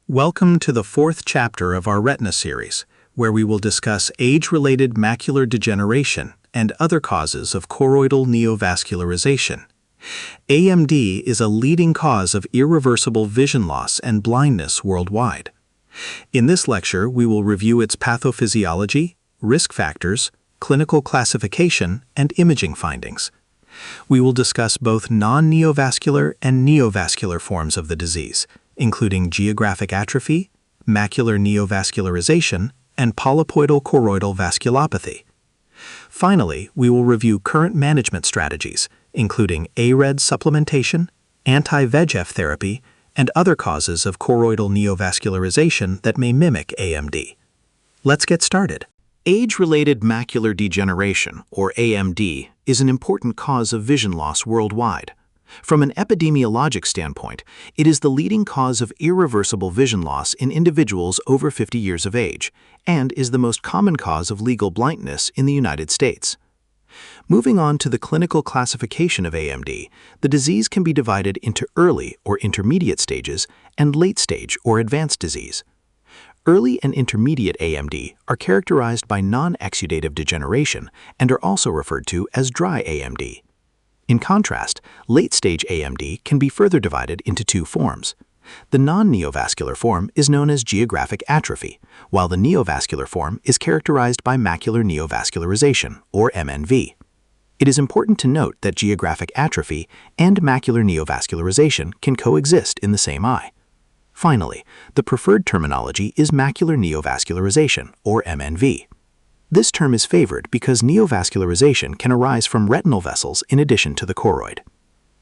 Welcome to the fourth chapter of our Retina series, where we will discuss age-related macular degeneration and other causes of choroidal neovascularization. AMD is a leading cause of irreversible vision loss and blindness worldwide. In this lecture, we will review its pathophysiology, risk factors, clinical classification, and imaging findings. We will discuss both non-neovascular and neovascular forms of the disease, including geographic atrophy, macular neovascularization, and polypoidal choroidal vasculopathy. Finally, we will review current management strategies, including ARED supplementation, anti-VEGF therapy, and other causes of choroidal neovascularization that may mimic AMD. Let's get started. Age-related macular degeneration, or AMD, is an important cause of vision loss worldwide. From an epidemiologic standpoint, it is the leading cause of irreversible vision loss in individuals over 50 years of age, and is the most common cause of legal blindness in the United States. Moving on to the clinical classification of AMD, the disease can be divided into early or intermediate stages and late stage or advanced disease. Early and intermediate AMD are characterized by non-exudative degeneration and are also referred to as dry AMD. In contrast, late-stage AMD can be further divided into two forms. The non-neovascular form is known as geographic atrophy, while the neovascular form is characterized by macular neovascularization, or MNV. It is important to note that geographic atrophy and macular neovascularization can coexist in the same eye. Finally, the preferred terminology is macular neovascularization, or MNV. This term is favored because neovascularization can arise from retinal vessels in addition to the choroid.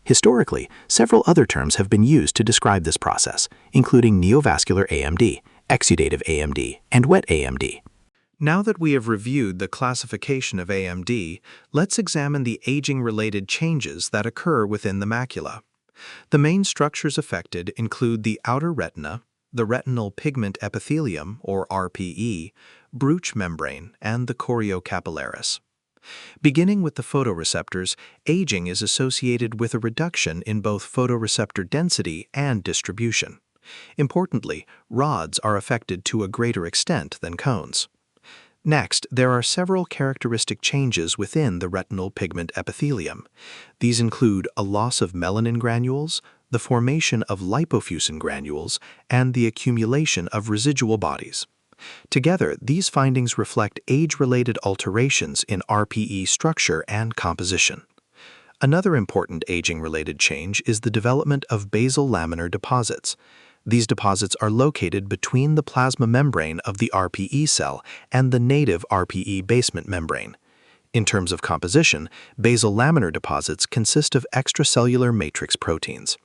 Historically, several other terms have been used to describe this process, including neovascular AMD, exudative AMD, and wet AMD. Now that we have reviewed the classification of AMD, let's examine the aging-related changes that occur within the macula. The main structures affected include the outer retina, the retinal pigment epithelium, or RPE, Bruch membrane, and the choriocapillaris. Beginning with the photoreceptors, aging is associated with a reduction in both photoreceptor density and distribution. Importantly, rods are affected to a greater extent than cones. Next, there are several characteristic changes within the retinal pigment epithelium. These include a loss of melanin granules, the formation of lipofuscin granules, and the accumulation of residual bodies. Together, these findings reflect age-related alterations in RPE structure and composition. Another important aging-related change is the development of basal laminar deposits. These deposits are located between the plasma membrane of the RPE cell and the native RPE basement membrane. In terms of composition, basal laminar deposits consist of extracellular matrix proteins.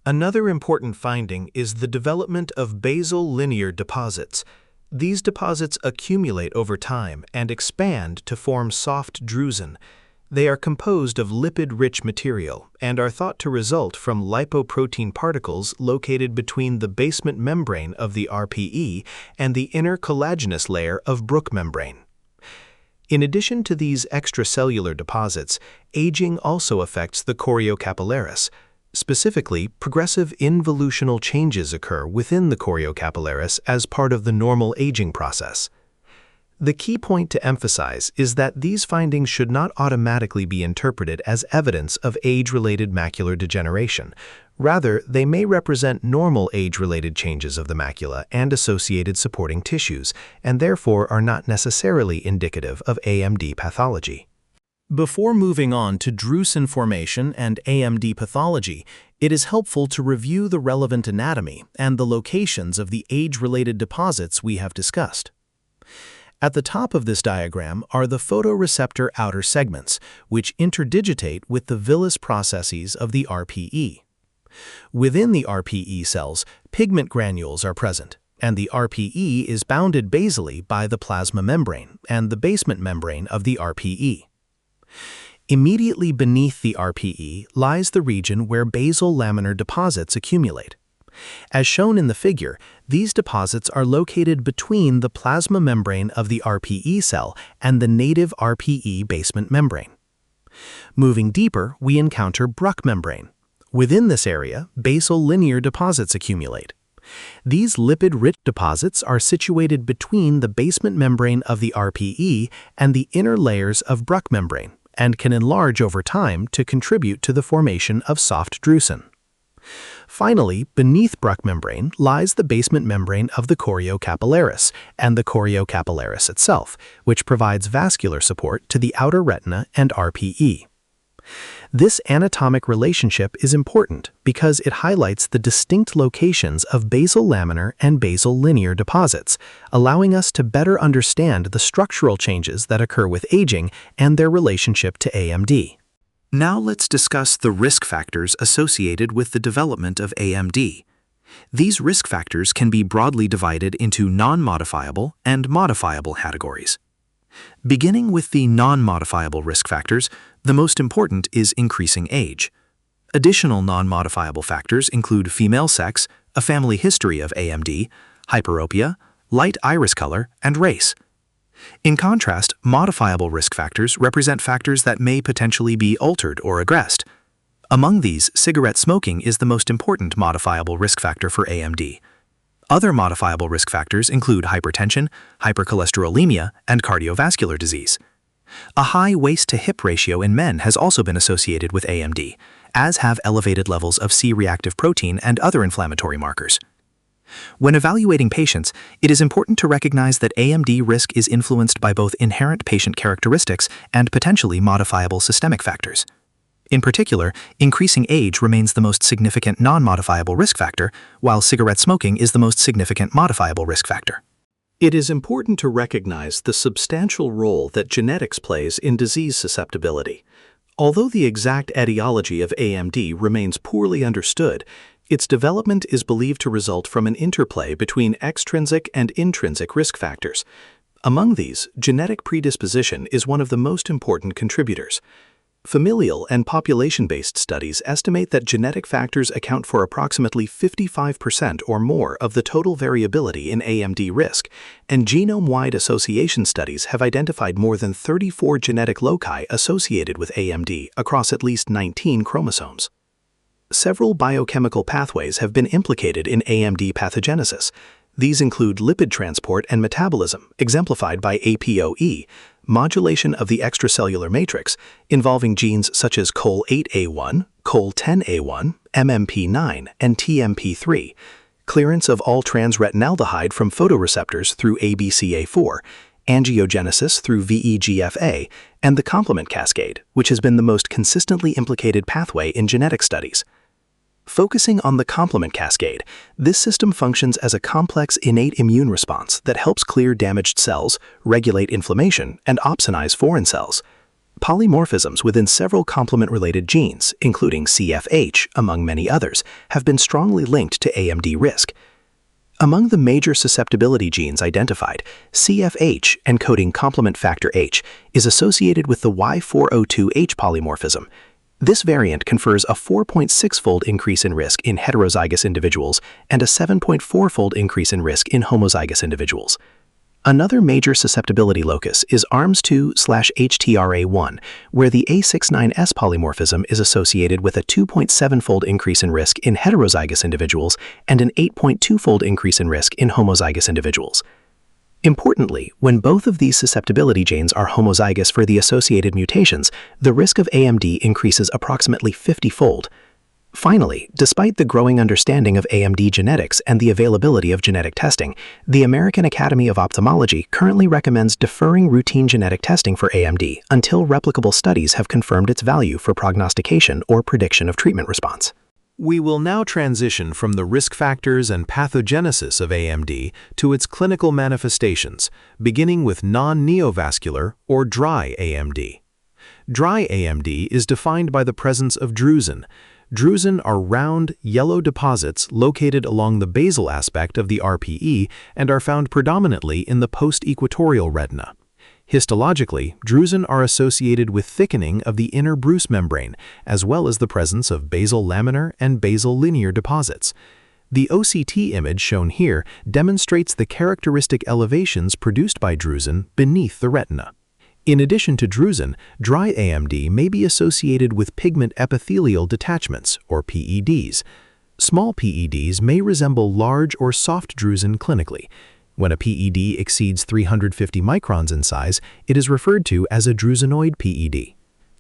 Another important finding is the development of basal linear deposits. These deposits accumulate over time and expand to form soft drusen. They are composed of lipid-rich material and are thought to result from lipoprotein particles located between the basement membrane of the RPE and the inner collagenous layer of Bruch membrane. In addition to these extracellular deposits, aging also affects the choriocapillaris. Specifically, progressive involutional changes occur within the choriocapillaris as part of the normal aging process. The key point to emphasize is that these findings should not automatically be interpreted as evidence of age-related macular degeneration. Rather, they may represent normal age-related changes of the macula and associated supporting tissues, and therefore are not necessarily indicative of AMD pathology. Before moving on to drusen formation and AMD pathology, it is helpful to review the relevant anatomy and the locations of the age-related deposits we have discussed. At the top of this diagram are the photoreceptor outer segments, which interdigitate with the villus processes of the RPE. Within the RPE cells, pigment granules are present, and the RPE is bounded basally by the plasma membrane and the basement membrane of the RPE. Immediately beneath the RPE lies the region where basal laminar deposits accumulate. As shown in the figure, these deposits are located between the plasma membrane of the RPE cell and the native RPE basement membrane. Moving deeper, we encounter Bruch membrane. Within this area, basal linear deposits accumulate. These lipid-rich deposits are situated between the basement membrane of the RPE and the inner layers of Bruch membrane and can enlarge over time to contribute to the formation of soft drusen. Finally, beneath Bruch membrane lies the basement membrane of the choriocapillaris and the choriocapillaris itself, which provides vascular support to the outer retina and RPE. This anatomic relationship is important because it highlights the distinct locations of basal laminar and basal linear deposits, allowing us to better understand the structural changes that occur with aging and their relationship to AMD. Now let's discuss the risk factors associated with the development of AMD. These risk factors can be broadly divided into non-modifiable and modifiable categories. Beginning with the non-modifiable risk factors, the most important is increasing age. Additional non-modifiable factors include female sex, a family history of AMD, hyperopia, light iris color, and race. In contrast, modifiable risk factors represent factors that may potentially be altered or regressed. Among these, cigarette smoking is the most important modifiable risk factor for AMD. Other modifiable risk factors include hypertension, hypercholesterolemia, and cardiovascular disease. A high waist-to-hip ratio in men has also been associated with AMD, as have elevated levels of C-reactive protein and other inflammatory markers. When evaluating patients, it is important to recognize that AMD risk is influenced by both inherent patient characteristics and potentially modifiable systemic factors. In particular, increasing age remains the most significant non-modifiable risk factor, while cigarette smoking is the most significant modifiable risk factor. It is important to recognize the substantial role that genetics plays in disease susceptibility. Although the exact etiology of AMD remains poorly understood, its development is believed to result from an interplay between extrinsic and intrinsic risk factors. Among these, genetic predisposition is one of the most important contributors. Familial and population-based studies estimate that genetic factors account for approximately 55% or more of the total variability in AMD risk, and genome-wide association studies have identified more than 34 genetic loci associated with AMD across at least 19 chromosomes. Several biochemical pathways have been implicated in AMD pathogenesis. These include lipid transport and metabolism, exemplified by APOE, modulation of the extracellular matrix, involving genes such as COL8A1, COL10A1, MMP9, and TMP3, clearance of all trans-retinaldehyde from photoreceptors through ABCA4, angiogenesis through VEGF-A, and the complement cascade, which has been the most consistently implicated pathway in genetic studies. Focusing on the complement cascade, this system functions as a complex innate immune response that helps clear damaged cells, regulate inflammation, and opsonize foreign cells. Polymorphisms within several complement-related genes, including CFH, among many others, have been strongly linked to AMD risk. Among the major susceptibility genes identified, CFH, encoding complement factor H, is associated with the Y402H polymorphism. This variant confers a 4.6-fold increase in risk in heterozygous individuals and a 7.4-fold increase in risk in homozygous individuals. Another major susceptibility locus is ARMS2/HTRA1, where the A69S polymorphism is associated with a 2.7-fold increase in risk in heterozygous individuals and an 8.2-fold increase in risk in homozygous individuals. Importantly, when both of these susceptibility genes are homozygous for the associated mutations, the risk of AMD increases approximately 50-fold. Finally, despite the growing understanding of AMD genetics and the availability of genetic testing, the American Academy of Ophthalmology currently recommends deferring routine genetic testing for AMD until replicable studies have confirmed its value for prognostication or prediction of treatment response. We will now transition from the risk factors and pathogenesis of AMD to its clinical manifestations, beginning with non-neovascular or dry AMD. Dry AMD is defined by the presence of drusen. Drusen are round, yellow deposits located along the basal aspect of the RPE and are found predominantly in the post-equatorial retina. Histologically, drusen are associated with thickening of the inner Bruce membrane, as well as the presence of basal laminar and basal linear deposits. The OCT image shown here demonstrates the characteristic elevations produced by drusen beneath the retina. In addition to drusen, dry AMD may be associated with pigment epithelial detachments, or PEDs. Small PEDs may resemble large or soft drusen clinically. When a PED exceeds 350 microns in size, it is referred to as a drusenoid PED.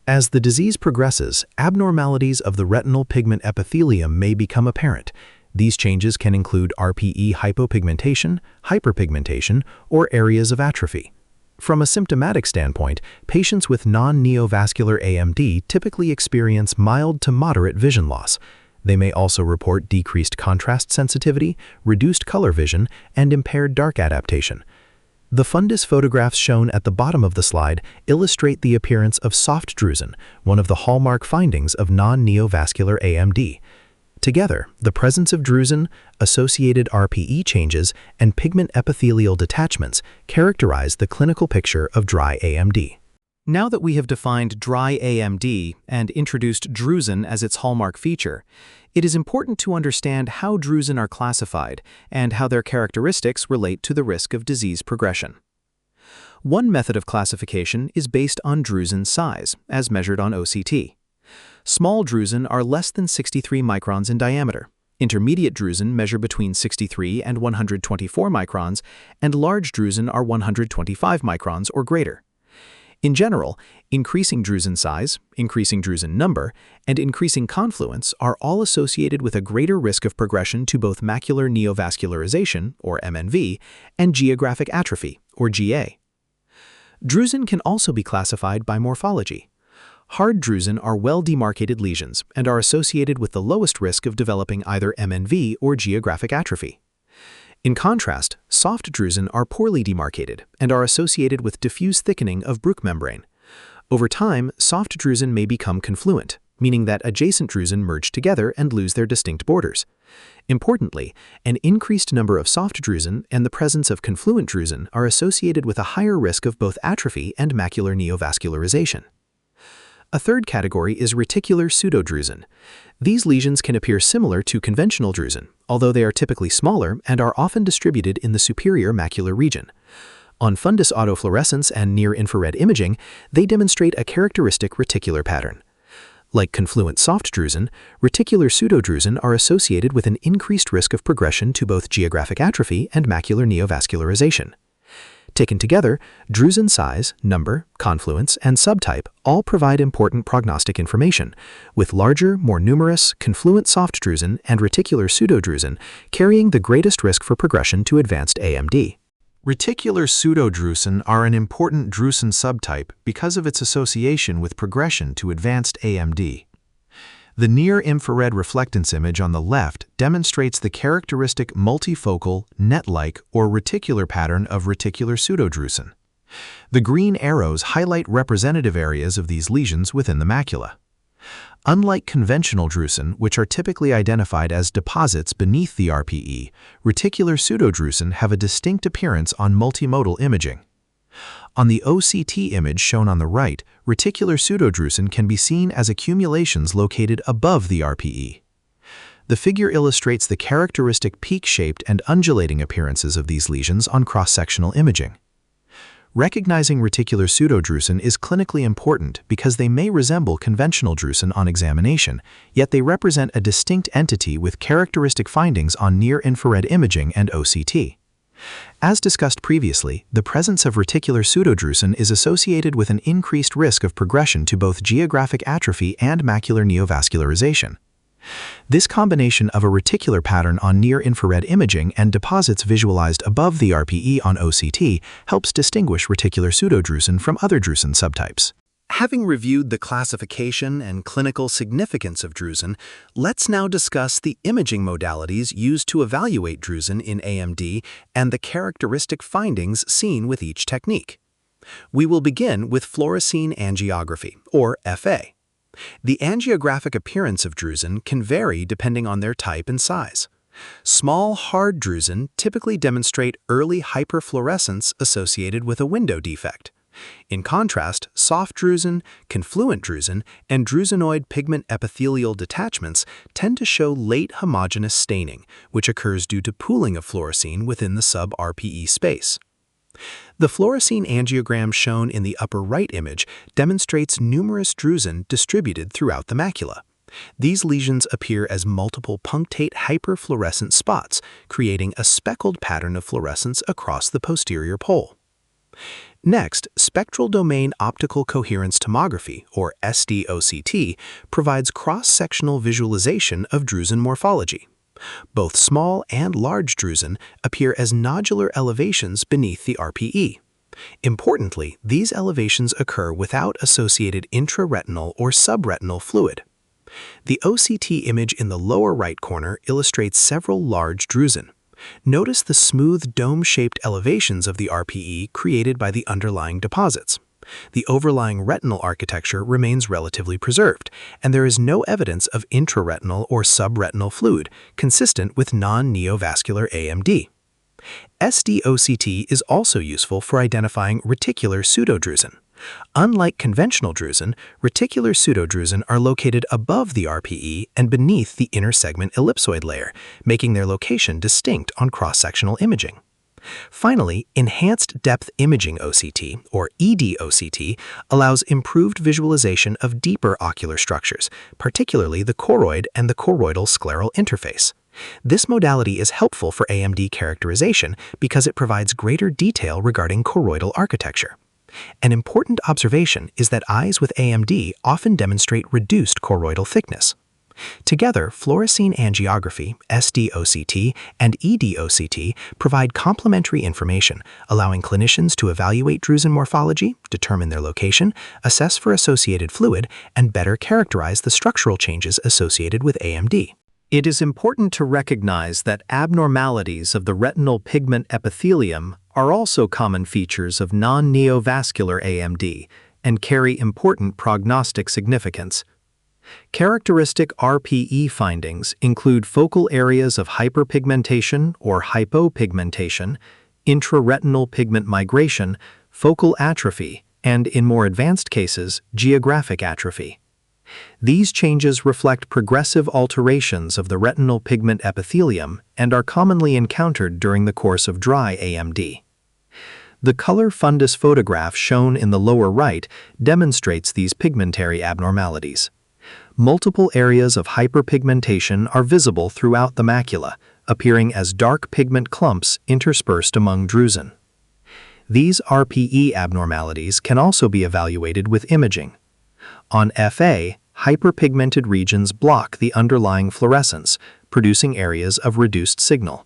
As the disease progresses, abnormalities of the retinal pigment epithelium may become apparent. These changes can include RPE hypopigmentation, hyperpigmentation, or areas of atrophy. From a symptomatic standpoint, patients with non-neovascular AMD typically experience mild to moderate vision loss. They may also report decreased contrast sensitivity, reduced color vision, and impaired dark adaptation. The fundus photographs shown at the bottom of the slide illustrate the appearance of soft drusen, one of the hallmark findings of non-neovascular AMD. Together, the presence of drusen, associated RPE changes, and pigment epithelial detachments characterize the clinical picture of dry AMD. Now that we have defined dry AMD and introduced drusen as its hallmark feature, it is important to understand how drusen are classified and how their characteristics relate to the risk of disease progression. One method of classification is based on drusen size, as measured on OCT. Small drusen are less than 63 microns in diameter. Intermediate drusen measure between 63 and 124 microns, and large drusen are 125 microns or greater. In general, increasing drusen size, increasing drusen number, and increasing confluence are all associated with a greater risk of progression to both macular neovascularization, or MNV, and geographic atrophy, or GA. Drusen can also be classified by morphology. Hard drusen are well-demarcated lesions and are associated with the lowest risk of developing either MNV or geographic atrophy. In contrast, soft drusen are poorly demarcated and are associated with diffuse thickening of Bruch membrane. Over time, soft drusen may become confluent, meaning that adjacent drusen merge together and lose their distinct borders. Importantly, an increased number of soft drusen and the presence of confluent drusen are associated with a higher risk of both atrophy and macular neovascularization. A third category is reticular pseudodrusen. These lesions can appear similar to conventional drusen, although they are typically smaller and are often distributed in the superior macular region. On fundus autofluorescence and near-infrared imaging, they demonstrate a characteristic reticular pattern. Like confluent soft drusen, reticular pseudodrusen are associated with an increased risk of progression to both geographic atrophy and macular neovascularization. Taken together, drusen size, number, confluence, and subtype all provide important prognostic information, with larger, more numerous, confluent soft drusen and reticular pseudodrusen carrying the greatest risk for progression to advanced AMD. Reticular pseudodrusen are an important drusen subtype because of its association with progression to advanced AMD. The near-infrared reflectance image on the left demonstrates the characteristic multifocal, net-like, or reticular pattern of reticular pseudodrusen. The green arrows highlight representative areas of these lesions within the macula. Unlike conventional drusen, which are typically identified as deposits beneath the RPE, reticular pseudodrusen have a distinct appearance on multimodal imaging. On the OCT image shown on the right, reticular pseudodrusen can be seen as accumulations located above the RPE. The figure illustrates the characteristic peak-shaped and undulating appearances of these lesions on cross-sectional imaging. Recognizing reticular pseudodrusen is clinically important because they may resemble conventional drusen on examination, yet they represent a distinct entity with characteristic findings on near-infrared imaging and OCT. As discussed previously, the presence of reticular pseudodrusen is associated with an increased risk of progression to both geographic atrophy and macular neovascularization. This combination of a reticular pattern on near-infrared imaging and deposits visualized above the RPE on OCT helps distinguish reticular pseudodrusen from other drusen subtypes. Having reviewed the classification and clinical significance of drusen, let's now discuss the imaging modalities used to evaluate drusen in AMD and the characteristic findings seen with each technique. We will begin with fluorescein angiography, or FA. The angiographic appearance of drusen can vary depending on their type and size. Small, hard drusen typically demonstrate early hyperfluorescence associated with a window defect. In contrast, soft drusen, confluent drusen, and drusenoid pigment epithelial detachments tend to show late homogeneous staining, which occurs due to pooling of fluorescein within the sub-RPE space. The fluorescein angiogram shown in the upper right image demonstrates numerous drusen distributed throughout the macula. These lesions appear as multiple punctate hyperfluorescent spots, creating a speckled pattern of fluorescence across the posterior pole. Next, spectral domain optical coherence tomography, or SDOCT, provides cross-sectional visualization of drusen morphology. Both small and large drusen appear as nodular elevations beneath the RPE. Importantly, these elevations occur without associated intraretinal or subretinal fluid. The OCT image in the lower right corner illustrates several large drusen. Notice the smooth dome-shaped elevations of the RPE created by the underlying deposits. The overlying retinal architecture remains relatively preserved, and there is no evidence of intraretinal or subretinal fluid, consistent with non-neovascular AMD. SDOCT is also useful for identifying reticular pseudodrusen. Unlike conventional drusen, reticular pseudodrusen are located above the RPE and beneath the inner segment ellipsoid layer, making their location distinct on cross-sectional imaging. Finally, enhanced depth imaging OCT, or EDOCT, allows improved visualization of deeper ocular structures, particularly the choroid and the choroidal scleral interface. This modality is helpful for AMD characterization because it provides greater detail regarding choroidal architecture. An important observation is that eyes with AMD often demonstrate reduced choroidal thickness. Together, fluorescein angiography, SDOCT, and EDOCT provide complementary information, allowing clinicians to evaluate drusen morphology, determine their location, assess for associated fluid, and better characterize the structural changes associated with AMD. It is important to recognize that abnormalities of the retinal pigment epithelium are also common features of non-neovascular AMD and carry important prognostic significance. Characteristic RPE findings include focal areas of hyperpigmentation or hypopigmentation, intraretinal pigment migration, focal atrophy, and, in more advanced cases, geographic atrophy. These changes reflect progressive alterations of the retinal pigment epithelium and are commonly encountered during the course of dry AMD. The color fundus photograph shown in the lower right demonstrates these pigmentary abnormalities. Multiple areas of hyperpigmentation are visible throughout the macula, appearing as dark pigment clumps interspersed among drusen. These RPE abnormalities can also be evaluated with imaging. On FA, hyperpigmented regions block the underlying fluorescence, producing areas of reduced signal.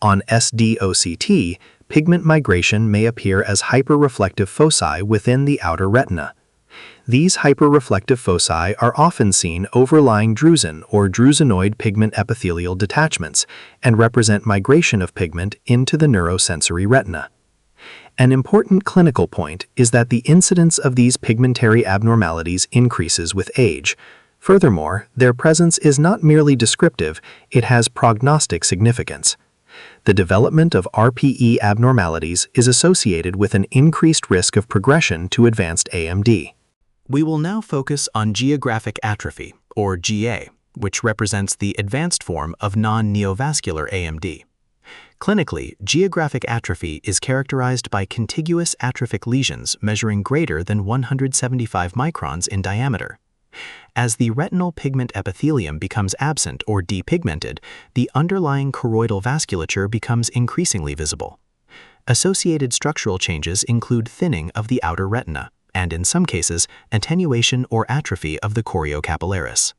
On SDOCT, pigment migration may appear as hyperreflective foci within the outer retina. These hyperreflective foci are often seen overlying drusen or drusenoid pigment epithelial detachments and represent migration of pigment into the neurosensory retina. An important clinical point is that the incidence of these pigmentary abnormalities increases with age. Furthermore, their presence is not merely descriptive, it has prognostic significance. The development of RPE abnormalities is associated with an increased risk of progression to advanced AMD. We will now focus on geographic atrophy, or GA, which represents the advanced form of non-neovascular AMD. Clinically, geographic atrophy is characterized by contiguous atrophic lesions measuring greater than 175 microns in diameter. As the retinal pigment epithelium becomes absent or depigmented, the underlying choroidal vasculature becomes increasingly visible. Associated structural changes include thinning of the outer retina, and in some cases, attenuation or atrophy of the choriocapillaris.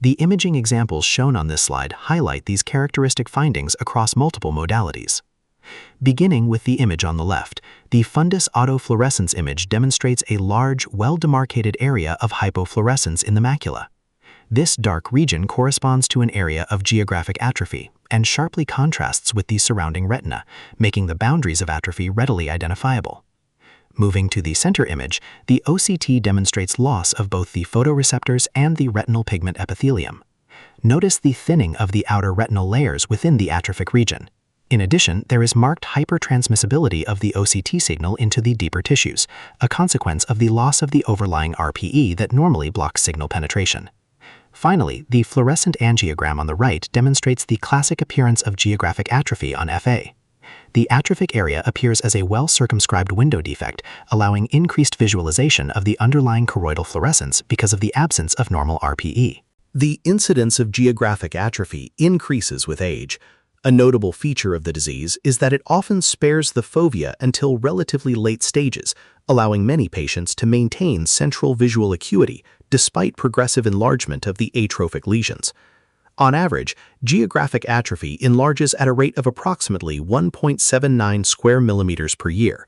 The imaging examples shown on this slide highlight these characteristic findings across multiple modalities. Beginning with the image on the left, the fundus autofluorescence image demonstrates a large, well-demarcated area of hypofluorescence in the macula. This dark region corresponds to an area of geographic atrophy and sharply contrasts with the surrounding retina, making the boundaries of atrophy readily identifiable. Moving to the center image, the OCT demonstrates loss of both the photoreceptors and the retinal pigment epithelium. Notice the thinning of the outer retinal layers within the atrophic region. In addition, there is marked hypertransmissibility of the OCT signal into the deeper tissues, a consequence of the loss of the overlying RPE that normally blocks signal penetration. Finally, the fluorescent angiogram on the right demonstrates the classic appearance of geographic atrophy on FA. The atrophic area appears as a well-circumscribed window defect, allowing increased visualization of the underlying choroidal fluorescence because of the absence of normal RPE. The incidence of geographic atrophy increases with age. A notable feature of the disease is that it often spares the fovea until relatively late stages, allowing many patients to maintain central visual acuity despite progressive enlargement of the atrophic lesions. On average, geographic atrophy enlarges at a rate of approximately 1.79 square millimeters per year.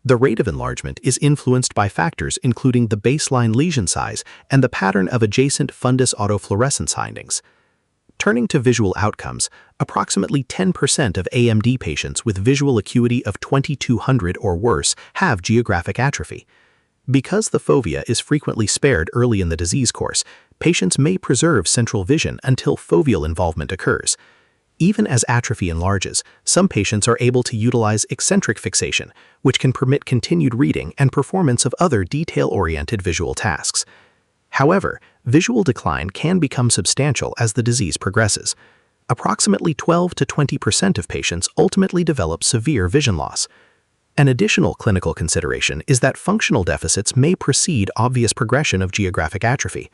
The rate of enlargement is influenced by factors including the baseline lesion size and the pattern of adjacent fundus autofluorescence findings. Turning to visual outcomes, approximately 10% of AMD patients with visual acuity of 2200 or worse have geographic atrophy. Because the fovea is frequently spared early in the disease course, patients may preserve central vision until foveal involvement occurs. Even as atrophy enlarges, some patients are able to utilize eccentric fixation, which can permit continued reading and performance of other detail-oriented visual tasks. However, visual decline can become substantial as the disease progresses. Approximately 12 to 20% of patients ultimately develop severe vision loss. An additional clinical consideration is that functional deficits may precede obvious progression of geographic atrophy.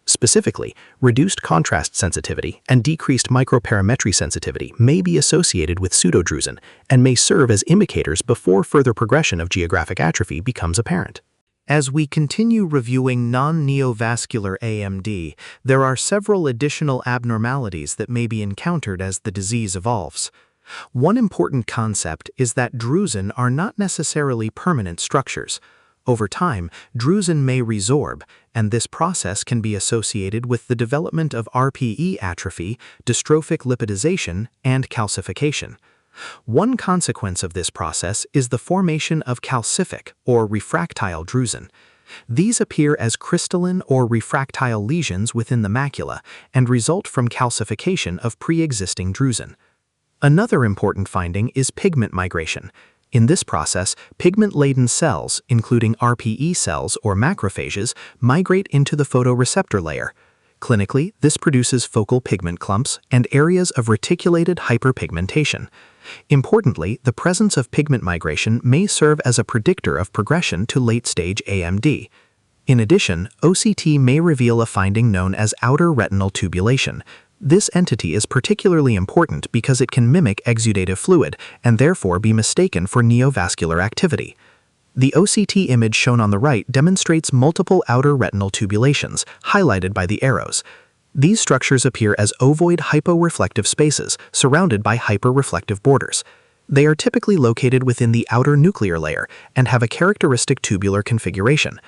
Specifically, reduced contrast sensitivity and decreased microperimetry sensitivity may be associated with pseudodrusen and may serve as indicators before further progression of geographic atrophy becomes apparent. As we continue reviewing non-neovascular AMD, there are several additional abnormalities that may be encountered as the disease evolves. One important concept is that drusen are not necessarily permanent structures. Over time, drusen may resorb, and this process can be associated with the development of RPE atrophy, dystrophic lipidization, and calcification. One consequence of this process is the formation of calcific or refractile drusen. These appear as crystalline or refractile lesions within the macula and result from calcification of pre-existing drusen. Another important finding is pigment migration. In this process, pigment-laden cells, including RPE cells or macrophages, migrate into the photoreceptor layer. Clinically, this produces focal pigment clumps and areas of reticulated hyperpigmentation. Importantly, the presence of pigment migration may serve as a predictor of progression to late-stage AMD. In addition, OCT may reveal a finding known as outer retinal tubulation. This entity is particularly important because it can mimic exudative fluid and therefore be mistaken for neovascular activity. The OCT image shown on the right demonstrates multiple outer retinal tubulations, highlighted by the arrows. These structures appear as ovoid hyporeflective spaces surrounded by hyperreflective borders. They are typically located within the outer nuclear layer and have a characteristic tubular configuration.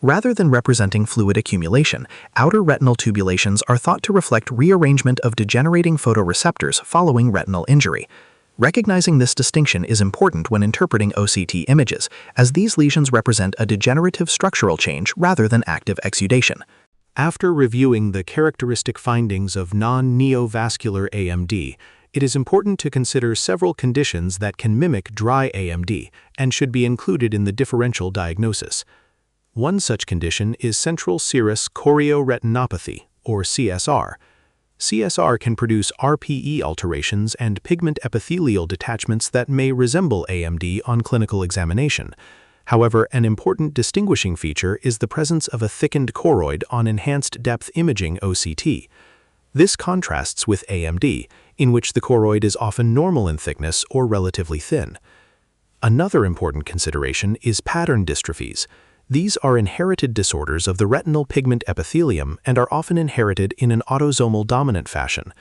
Rather than representing fluid accumulation, outer retinal tubulations are thought to reflect rearrangement of degenerating photoreceptors following retinal injury. Recognizing this distinction is important when interpreting OCT images, as these lesions represent a degenerative structural change rather than active exudation. After reviewing the characteristic findings of non-neovascular AMD, it is important to consider several conditions that can mimic dry AMD and should be included in the differential diagnosis. One such condition is central serous chorioretinopathy, or CSR. CSR can produce RPE alterations and pigment epithelial detachments that may resemble AMD on clinical examination. However, an important distinguishing feature is the presence of a thickened choroid on enhanced depth imaging OCT. This contrasts with AMD, in which the choroid is often normal in thickness or relatively thin. Another important consideration is pattern dystrophies. These are inherited disorders of the retinal pigment epithelium and are often inherited in an autosomal dominant fashion.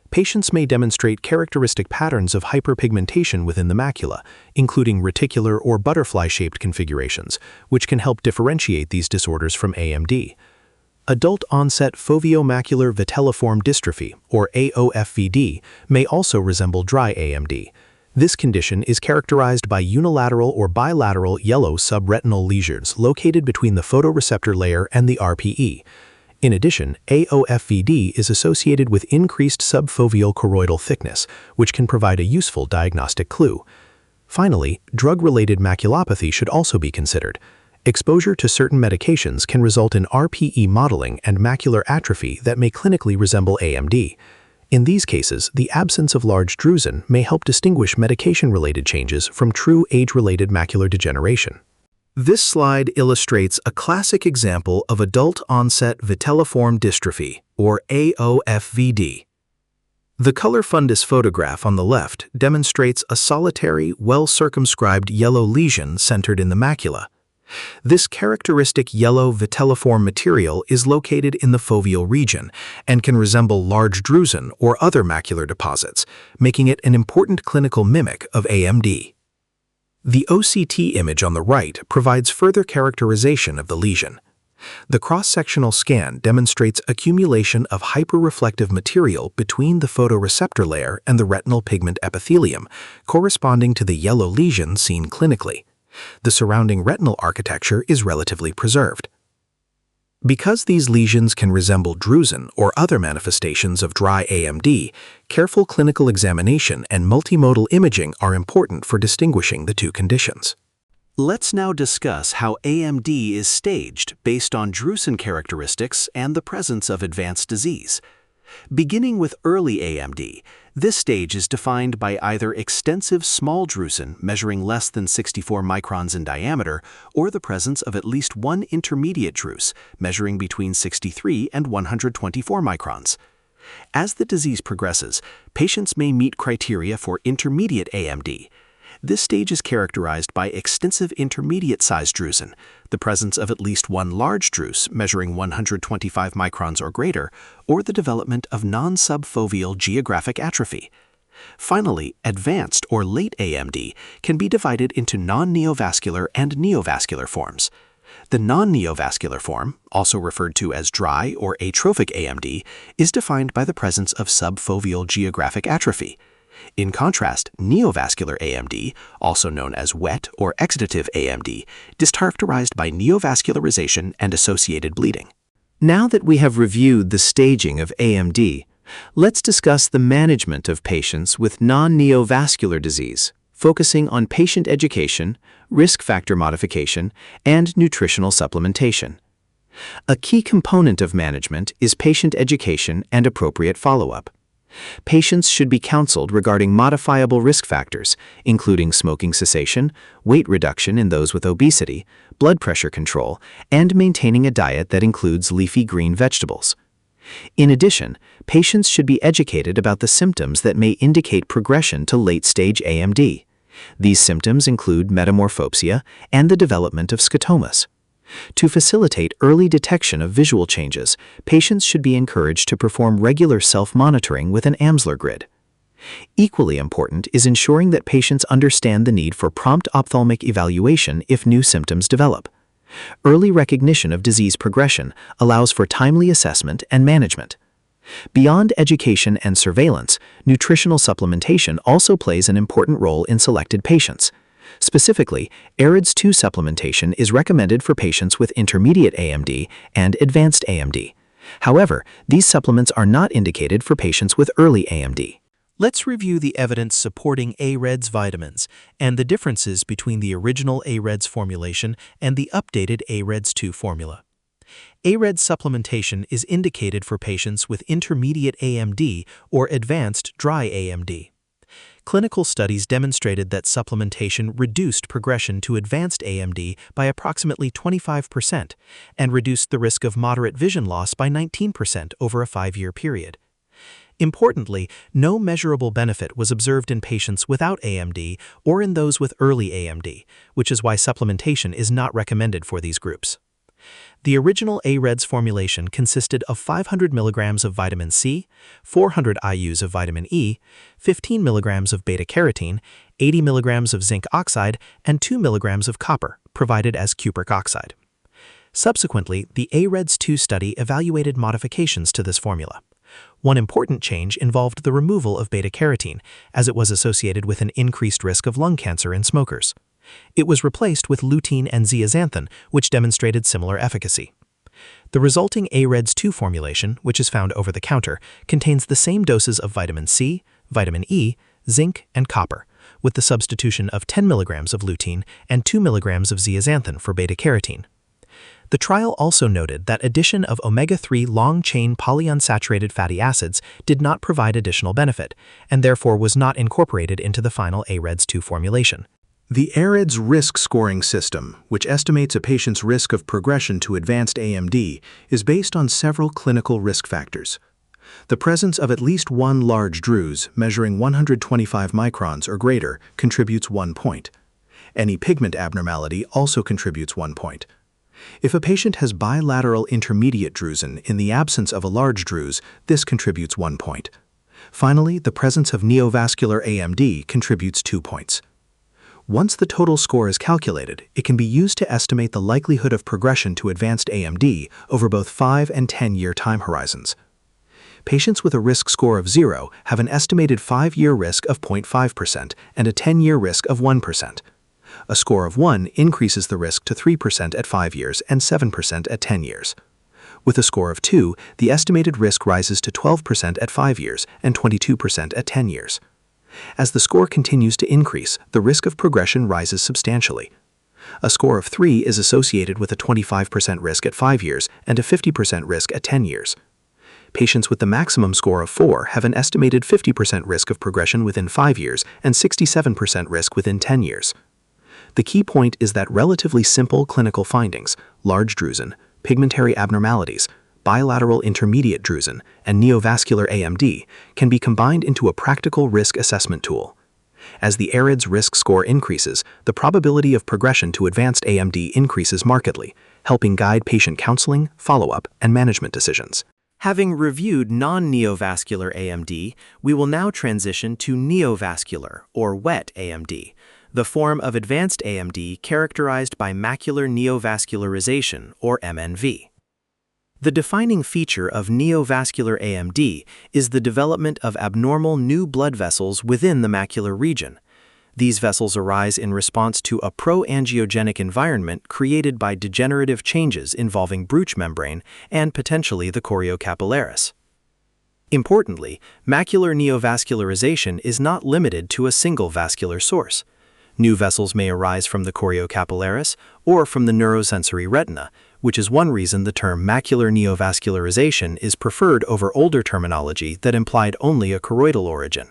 Patients may demonstrate characteristic patterns of hyperpigmentation within the macula, including reticular or butterfly-shaped configurations, which can help differentiate these disorders from AMD. Adult-onset foveomacular vitelliform dystrophy, or AOFVD, may also resemble dry AMD. This condition is characterized by unilateral or bilateral yellow subretinal lesions located between the photoreceptor layer and the RPE. In addition, AOFVD is associated with increased subfoveal choroidal thickness, which can provide a useful diagnostic clue. Finally, drug-related maculopathy should also be considered. Exposure to certain medications can result in RPE modeling and macular atrophy that may clinically resemble AMD. In these cases, the absence of large drusen may help distinguish medication-related changes from true age-related macular degeneration. This slide illustrates a classic example of adult-onset vitelliform dystrophy, or AOFVD. The color fundus photograph on the left demonstrates a solitary, well-circumscribed yellow lesion centered in the macula. This characteristic yellow vitelliform material is located in the foveal region and can resemble large drusen or other macular deposits, making it an important clinical mimic of AMD. The OCT image on the right provides further characterization of the lesion. The cross-sectional scan demonstrates accumulation of hyperreflective material between the photoreceptor layer and the retinal pigment epithelium, corresponding to the yellow lesion seen clinically. The surrounding retinal architecture is relatively preserved. Because these lesions can resemble drusen or other manifestations of dry AMD, careful clinical examination and multimodal imaging are important for distinguishing the two conditions. Let's now discuss how AMD is staged based on drusen characteristics and the presence of advanced disease. Beginning with early AMD, this stage is defined by either extensive small drusen measuring less than 64 microns in diameter or the presence of at least one intermediate drus measuring between 63 and 124 microns. As the disease progresses, patients may meet criteria for intermediate AMD. This stage is characterized by extensive intermediate-sized drusen, the presence of at least one large drus measuring 125 microns or greater, or the development of non-subfoveal geographic atrophy. Finally, advanced or late AMD can be divided into non-neovascular and neovascular forms. The non-neovascular form, also referred to as dry or atrophic AMD, is defined by the presence of subfoveal geographic atrophy. In contrast, neovascular AMD, also known as wet or exudative AMD, is characterized by neovascularization and associated bleeding. Now that we have reviewed the staging of AMD, let's discuss the management of patients with non-neovascular disease, focusing on patient education, risk factor modification, and nutritional supplementation. A key component of management is patient education and appropriate follow-up. Patients should be counseled regarding modifiable risk factors, including smoking cessation, weight reduction in those with obesity, blood pressure control, and maintaining a diet that includes leafy green vegetables. In addition, patients should be educated about the symptoms that may indicate progression to late-stage AMD. These symptoms include metamorphopsia and the development of scotomas. To facilitate early detection of visual changes, patients should be encouraged to perform regular self-monitoring with an Amsler grid. Equally important is ensuring that patients understand the need for prompt ophthalmic evaluation if new symptoms develop. Early recognition of disease progression allows for timely assessment and management. Beyond education and surveillance, nutritional supplementation also plays an important role in selected patients. Specifically, AREDS2 supplementation is recommended for patients with intermediate AMD and advanced AMD. However, these supplements are not indicated for patients with early AMD. Let's review the evidence supporting AREDS vitamins and the differences between the original AREDS formulation and the updated AREDS2 formula. AREDS supplementation is indicated for patients with intermediate AMD or advanced dry AMD. Clinical studies demonstrated that supplementation reduced progression to advanced AMD by approximately 25% and reduced the risk of moderate vision loss by 19% over a 5-year period. Importantly, no measurable benefit was observed in patients without AMD or in those with early AMD, which is why supplementation is not recommended for these groups. The original AREDS formulation consisted of 500 mg of vitamin C, 400 IUs of vitamin E, 15 mg of beta-carotene, 80 mg of zinc oxide, and 2 mg of copper, provided as cupric oxide. Subsequently, the AREDS2 study evaluated modifications to this formula. One important change involved the removal of beta-carotene, as it was associated with an increased risk of lung cancer in smokers. It was replaced with lutein and zeaxanthin, which demonstrated similar efficacy. The resulting AREDS2 formulation, which is found over the counter, contains the same doses of vitamin C, vitamin E, zinc, and copper, with the substitution of 10 mg of lutein and 2 mg of zeaxanthin for beta-carotene. The trial also noted that addition of omega-3 long-chain polyunsaturated fatty acids did not provide additional benefit, and therefore was not incorporated into the final AREDS2 formulation. The AREDS risk scoring system, which estimates a patient's risk of progression to advanced AMD, is based on several clinical risk factors. The presence of at least one large drusen measuring 125 microns or greater contributes 1 point. Any pigment abnormality also contributes 1 point. If a patient has bilateral intermediate drusen in the absence of a large drusen, this contributes 1 point. Finally, the presence of neovascular AMD contributes 2 points. Once the total score is calculated, it can be used to estimate the likelihood of progression to advanced AMD over both 5 and 10-year time horizons. Patients with a risk score of 0 have an estimated 5-year risk of 0.5% and a 10-year risk of 1%. A score of 1 increases the risk to 3% at 5 years and 7% at 10 years. With a score of 2, the estimated risk rises to 12% at 5 years and 22% at 10 years. As the score continues to increase, the risk of progression rises substantially. A score of 3 is associated with a 25% risk at 5 years and a 50% risk at 10 years. Patients with the maximum score of 4 have an estimated 50% risk of progression within 5 years and 67% risk within 10 years. The key point is that relatively simple clinical findings, large drusen, pigmentary abnormalities, bilateral intermediate drusen, and neovascular AMD can be combined into a practical risk assessment tool. As the AREDS risk score increases, the probability of progression to advanced AMD increases markedly, helping guide patient counseling, follow-up, and management decisions. Having reviewed non-neovascular AMD, we will now transition to neovascular, or wet AMD, the form of advanced AMD characterized by macular neovascularization, or MNV. The defining feature of neovascular AMD is the development of abnormal new blood vessels within the macular region. These vessels arise in response to a pro-angiogenic environment created by degenerative changes involving Bruch membrane and potentially the choriocapillaris. Importantly, macular neovascularization is not limited to a single vascular source. New vessels may arise from the choriocapillaris or from the neurosensory retina, which is one reason the term macular neovascularization is preferred over older terminology that implied only a choroidal origin.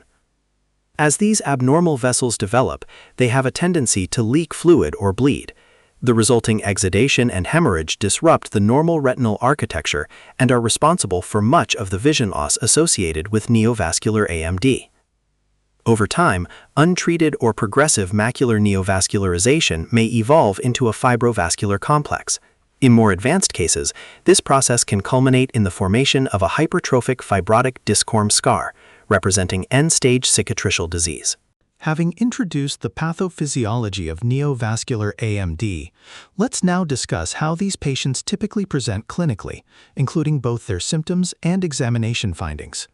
As these abnormal vessels develop, they have a tendency to leak fluid or bleed. The resulting exudation and hemorrhage disrupt the normal retinal architecture and are responsible for much of the vision loss associated with neovascular AMD. Over time, untreated or progressive macular neovascularization may evolve into a fibrovascular complex. In more advanced cases, this process can culminate in the formation of a hypertrophic fibrotic discorum scar, representing end-stage cicatricial disease. Having introduced the pathophysiology of neovascular AMD, let's now discuss how these patients typically present clinically, including both their symptoms and examination findings.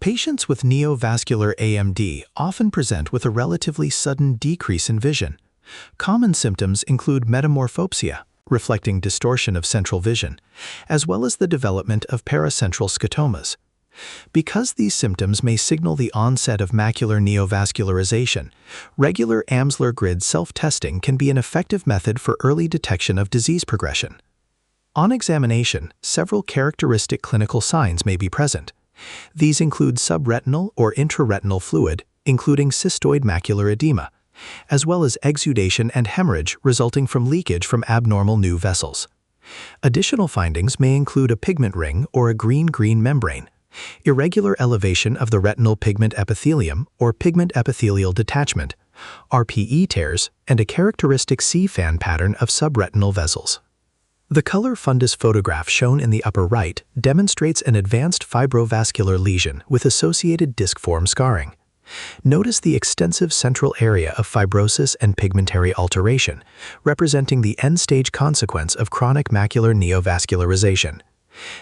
Patients with neovascular AMD often present with a relatively sudden decrease in vision. Common symptoms include metamorphopsia, reflecting distortion of central vision, as well as the development of paracentral scotomas. Because these symptoms may signal the onset of macular neovascularization, regular Amsler grid self-testing can be an effective method for early detection of disease progression. On examination, several characteristic clinical signs may be present. These include subretinal or intraretinal fluid, including cystoid macular edema, as well as exudation and hemorrhage resulting from leakage from abnormal new vessels. Additional findings may include a pigment ring or a green-green membrane, irregular elevation of the retinal pigment epithelium or pigment epithelial detachment, RPE tears, and a characteristic C-fan pattern of subretinal vessels. The color fundus photograph shown in the upper right demonstrates an advanced fibrovascular lesion with associated disc-form scarring. Notice the extensive central area of fibrosis and pigmentary alteration, representing the end-stage consequence of chronic macular neovascularization.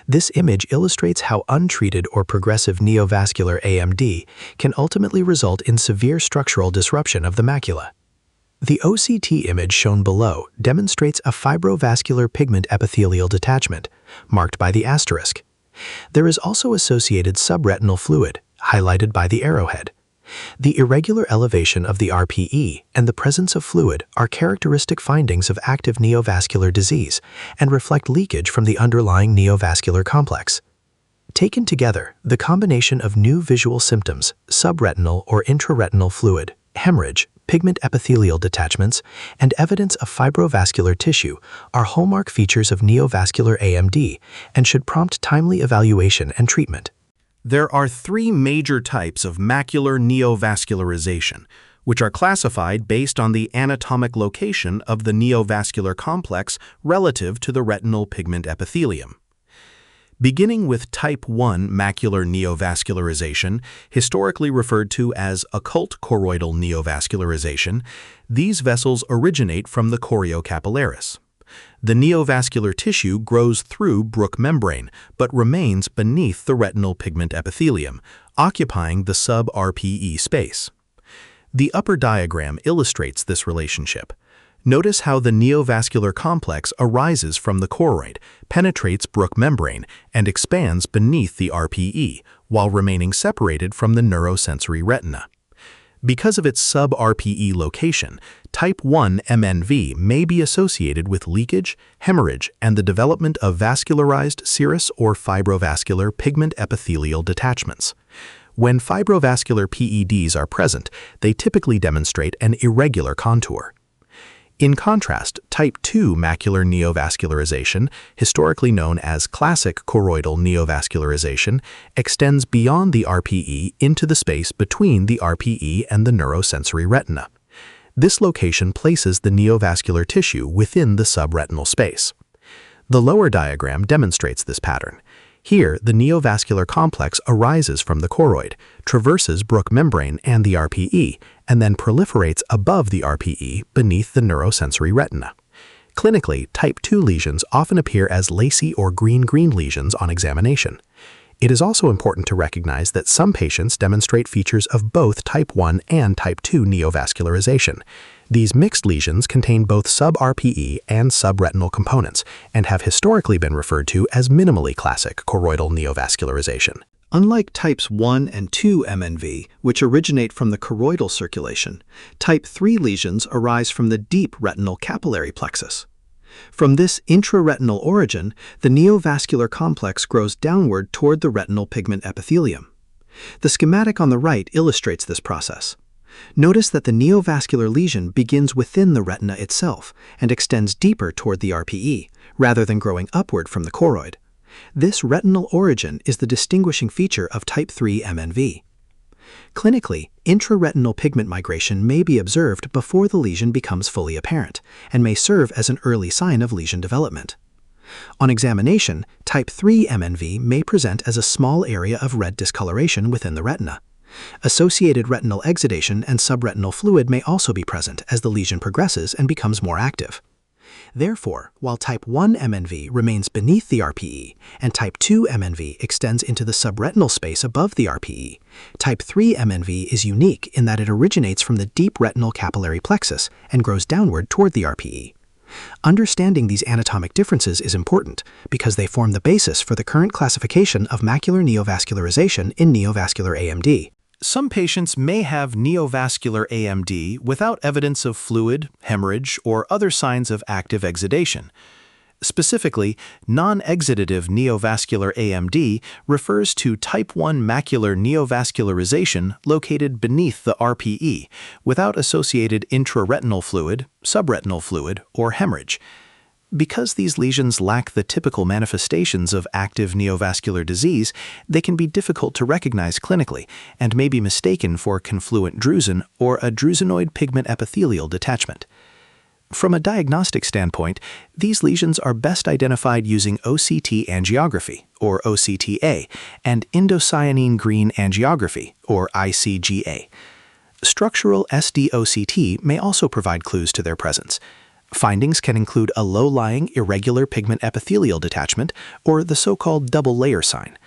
This image illustrates how untreated or progressive neovascular AMD can ultimately result in severe structural disruption of the macula. The OCT image shown below demonstrates a fibrovascular pigment epithelial detachment, marked by the asterisk. There is also associated subretinal fluid, highlighted by the arrowhead. The irregular elevation of the RPE and the presence of fluid are characteristic findings of active neovascular disease and reflect leakage from the underlying neovascular complex. Taken together, the combination of new visual symptoms, subretinal or intraretinal fluid, hemorrhage, pigment epithelial detachments, and evidence of fibrovascular tissue are hallmark features of neovascular AMD and should prompt timely evaluation and treatment. There are three major types of macular neovascularization, which are classified based on the anatomic location of the neovascular complex relative to the retinal pigment epithelium. Beginning with type 1 macular neovascularization, historically referred to as occult choroidal neovascularization, these vessels originate from the choriocapillaris. The neovascular tissue grows through Bruch membrane, but remains beneath the retinal pigment epithelium, occupying the sub-RPE space. The upper diagram illustrates this relationship. Notice how the neovascular complex arises from the choroid, penetrates Bruch membrane, and expands beneath the RPE, while remaining separated from the neurosensory retina. Because of its sub-RPE location, type 1 MNV may be associated with leakage, hemorrhage, and the development of vascularized serous or fibrovascular pigment epithelial detachments. When fibrovascular PEDs are present, they typically demonstrate an irregular contour. In contrast, type 2 macular neovascularization, historically known as classic choroidal neovascularization, extends beyond the RPE into the space between the RPE and the neurosensory retina. This location places the neovascular tissue within the subretinal space. The lower diagram demonstrates this pattern. Here, the neovascular complex arises from the choroid, traverses Bruch membrane and the RPE, and then proliferates above the RPE beneath the neurosensory retina. Clinically, type 2 lesions often appear as lacy or green-green lesions on examination. It is also important to recognize that some patients demonstrate features of both type 1 and type 2 neovascularization. These mixed lesions contain both sub-RPE and subretinal components and have historically been referred to as minimally classic choroidal neovascularization. Unlike types 1 and 2 MNV, which originate from the choroidal circulation, type 3 lesions arise from the deep retinal capillary plexus. From this intraretinal origin, the neovascular complex grows downward toward the retinal pigment epithelium. The schematic on the right illustrates this process. Notice that the neovascular lesion begins within the retina itself and extends deeper toward the RPE, rather than growing upward from the choroid. This retinal origin is the distinguishing feature of type 3 MNV. Clinically, intraretinal pigment migration may be observed before the lesion becomes fully apparent and may serve as an early sign of lesion development. On examination, type 3 MNV may present as a small area of red discoloration within the retina. Associated retinal exudation and subretinal fluid may also be present as the lesion progresses and becomes more active. Therefore, while type 1 MNV remains beneath the RPE and type 2 MNV extends into the subretinal space above the RPE, type 3 MNV is unique in that it originates from the deep retinal capillary plexus and grows downward toward the RPE. Understanding these anatomic differences is important because they form the basis for the current classification of macular neovascularization in neovascular AMD. Some patients may have neovascular AMD without evidence of fluid, hemorrhage, or other signs of active exudation. Specifically, non-exudative neovascular AMD refers to type 1 macular neovascularization located beneath the RPE without associated intraretinal fluid, subretinal fluid, or hemorrhage. Because these lesions lack the typical manifestations of active neovascular disease, they can be difficult to recognize clinically and may be mistaken for confluent drusen or a drusenoid pigment epithelial detachment. From a diagnostic standpoint, these lesions are best identified using OCT angiography, or OCTA, and indocyanine green angiography, or ICGA. Structural SD-OCT may also provide clues to their presence. Findings can include a low-lying irregular pigment epithelial detachment, or the so-called double layer sign.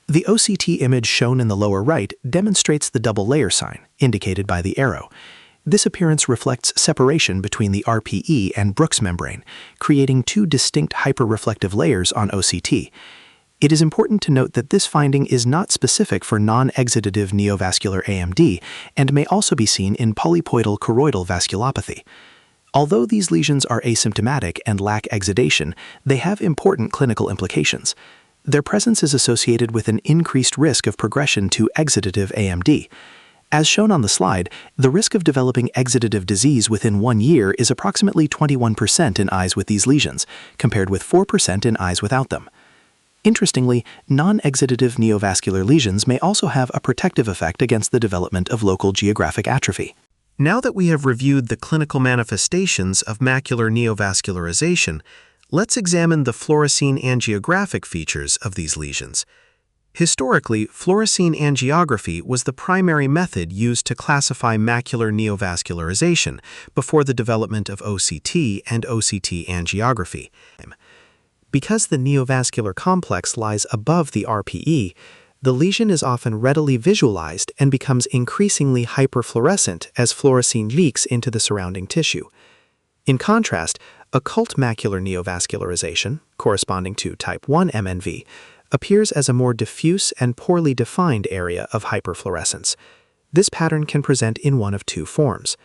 The OCT image shown in the lower right demonstrates the double layer sign, indicated by the arrow. This appearance reflects separation between the RPE and Bruch's membrane, creating two distinct hyperreflective layers on OCT. It is important to note that this finding is not specific for non-exudative neovascular AMD and may also be seen in polypoidal choroidal vasculopathy. Although these lesions are asymptomatic and lack exudation, they have important clinical implications. Their presence is associated with an increased risk of progression to exudative AMD. As shown on the slide, the risk of developing exudative disease within 1 year is approximately 21% in eyes with these lesions, compared with 4% in eyes without them. Interestingly, non-exudative neovascular lesions may also have a protective effect against the development of local geographic atrophy. Now that we have reviewed the clinical manifestations of macular neovascularization, let's examine the fluorescein angiographic features of these lesions. Historically, fluorescein angiography was the primary method used to classify macular neovascularization before the development of OCT and OCT angiography. Because the neovascular complex lies above the RPE, the lesion is often readily visualized and becomes increasingly hyperfluorescent as fluorescein leaks into the surrounding tissue. In contrast, occult macular neovascularization, corresponding to type 1 MNV, appears as a more diffuse and poorly defined area of hyperfluorescence. This pattern can present in one of two forms.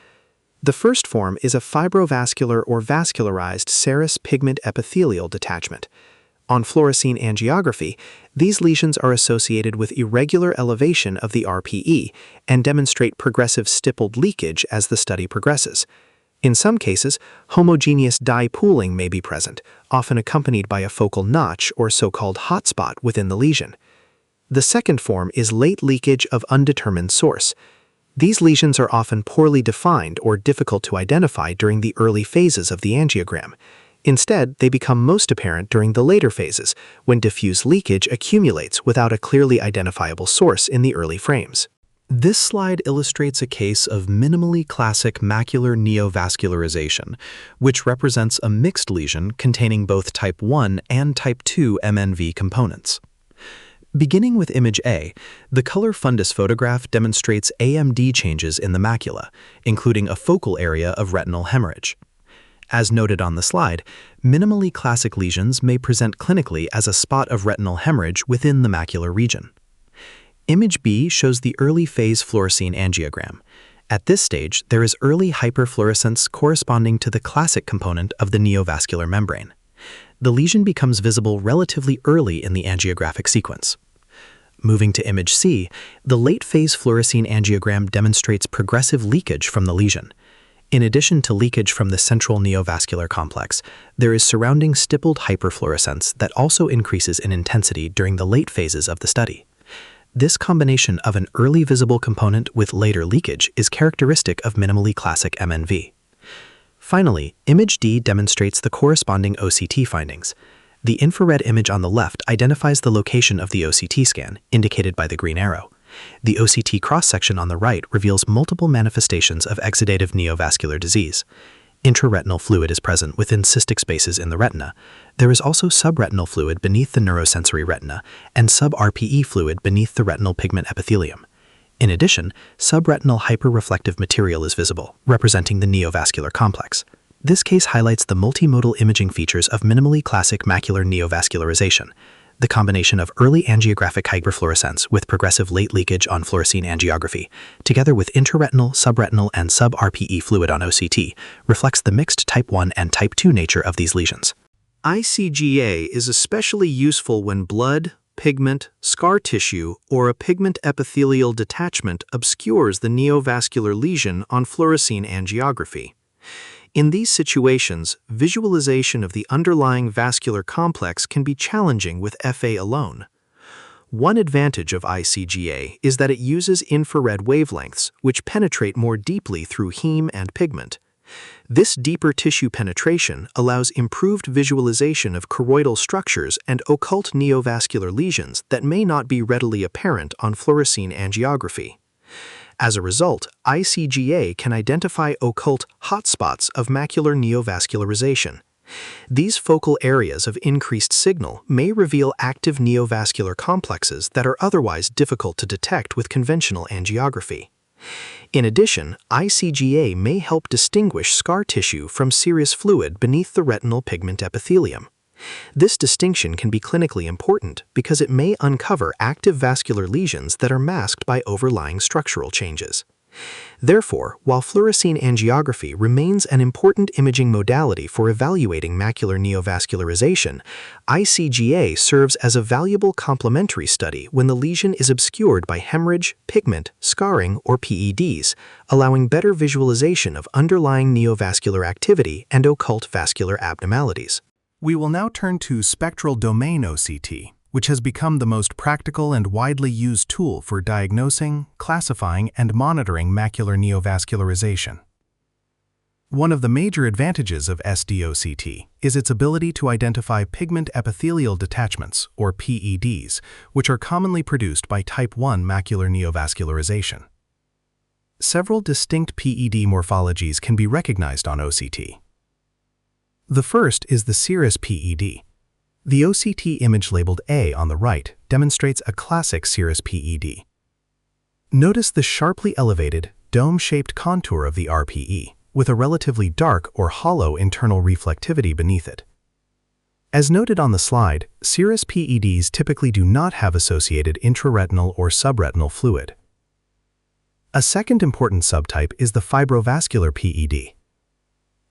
The first form is a fibrovascular or vascularized serous pigment epithelial detachment. On fluorescein angiography, these lesions are associated with irregular elevation of the RPE and demonstrate progressive stippled leakage as the study progresses. In some cases, homogeneous dye pooling may be present, often accompanied by a focal notch or so-called hotspot within the lesion. The second form is late leakage of undetermined source. These lesions are often poorly defined or difficult to identify during the early phases of the angiogram. Instead, they become most apparent during the later phases, when diffuse leakage accumulates without a clearly identifiable source in the early frames. This slide illustrates a case of minimally classic macular neovascularization, which represents a mixed lesion containing both type 1 and type 2 MNV components. Beginning with image A, the color fundus photograph demonstrates AMD changes in the macula, including a focal area of retinal hemorrhage. As noted on the slide, minimally classic lesions may present clinically as a spot of retinal hemorrhage within the macular region. Image B shows the early phase fluorescein angiogram. At this stage, there is early hyperfluorescence corresponding to the classic component of the neovascular membrane. The lesion becomes visible relatively early in the angiographic sequence. Moving to image C, the late phase fluorescein angiogram demonstrates progressive leakage from the lesion. In addition to leakage from the central neovascular complex, there is surrounding stippled hyperfluorescence that also increases in intensity during the late phases of the study. This combination of an early visible component with later leakage is characteristic of minimally classic MNV. Finally, image D demonstrates the corresponding OCT findings. The infrared image on the left identifies the location of the OCT scan, indicated by the green arrow. The OCT cross-section on the right reveals multiple manifestations of exudative neovascular disease. Intraretinal fluid is present within cystic spaces in the retina. There is also subretinal fluid beneath the neurosensory retina and sub-RPE fluid beneath the retinal pigment epithelium. In addition, subretinal hyperreflective material is visible, representing the neovascular complex. This case highlights the multimodal imaging features of minimally classic macular neovascularization, the combination of early angiographic hyperfluorescence with progressive late leakage on fluorescein angiography, together with intraretinal, subretinal, and sub-RPE fluid on OCT, reflects the mixed type 1 and type 2 nature of these lesions. ICGA is especially useful when blood, pigment, scar tissue, or a pigment epithelial detachment obscures the neovascular lesion on fluorescein angiography. In these situations, visualization of the underlying vascular complex can be challenging with FA alone. One advantage of ICGA is that it uses infrared wavelengths, which penetrate more deeply through heme and pigment. This deeper tissue penetration allows improved visualization of choroidal structures and occult neovascular lesions that may not be readily apparent on fluorescein angiography. As a result, ICGA can identify occult hotspots of macular neovascularization. These focal areas of increased signal may reveal active neovascular complexes that are otherwise difficult to detect with conventional angiography. In addition, ICGA may help distinguish scar tissue from serous fluid beneath the retinal pigment epithelium. This distinction can be clinically important because it may uncover active vascular lesions that are masked by overlying structural changes. Therefore, while fluorescein angiography remains an important imaging modality for evaluating macular neovascularization, ICGA serves as a valuable complementary study when the lesion is obscured by hemorrhage, pigment, scarring, or PEDs, allowing better visualization of underlying neovascular activity and occult vascular abnormalities. We will now turn to spectral domain OCT, which has become the most practical and widely used tool for diagnosing, classifying, and monitoring macular neovascularization. One of the major advantages of SDOCT is its ability to identify pigment epithelial detachments, or PEDs, which are commonly produced by type 1 macular neovascularization. Several distinct PED morphologies can be recognized on OCT. The first is the serous PED. The OCT image labeled A on the right demonstrates a classic serous PED. Notice the sharply elevated, dome-shaped contour of the RPE, with a relatively dark or hollow internal reflectivity beneath it. As noted on the slide, serous PEDs typically do not have associated intraretinal or subretinal fluid. A second important subtype is the fibrovascular PED.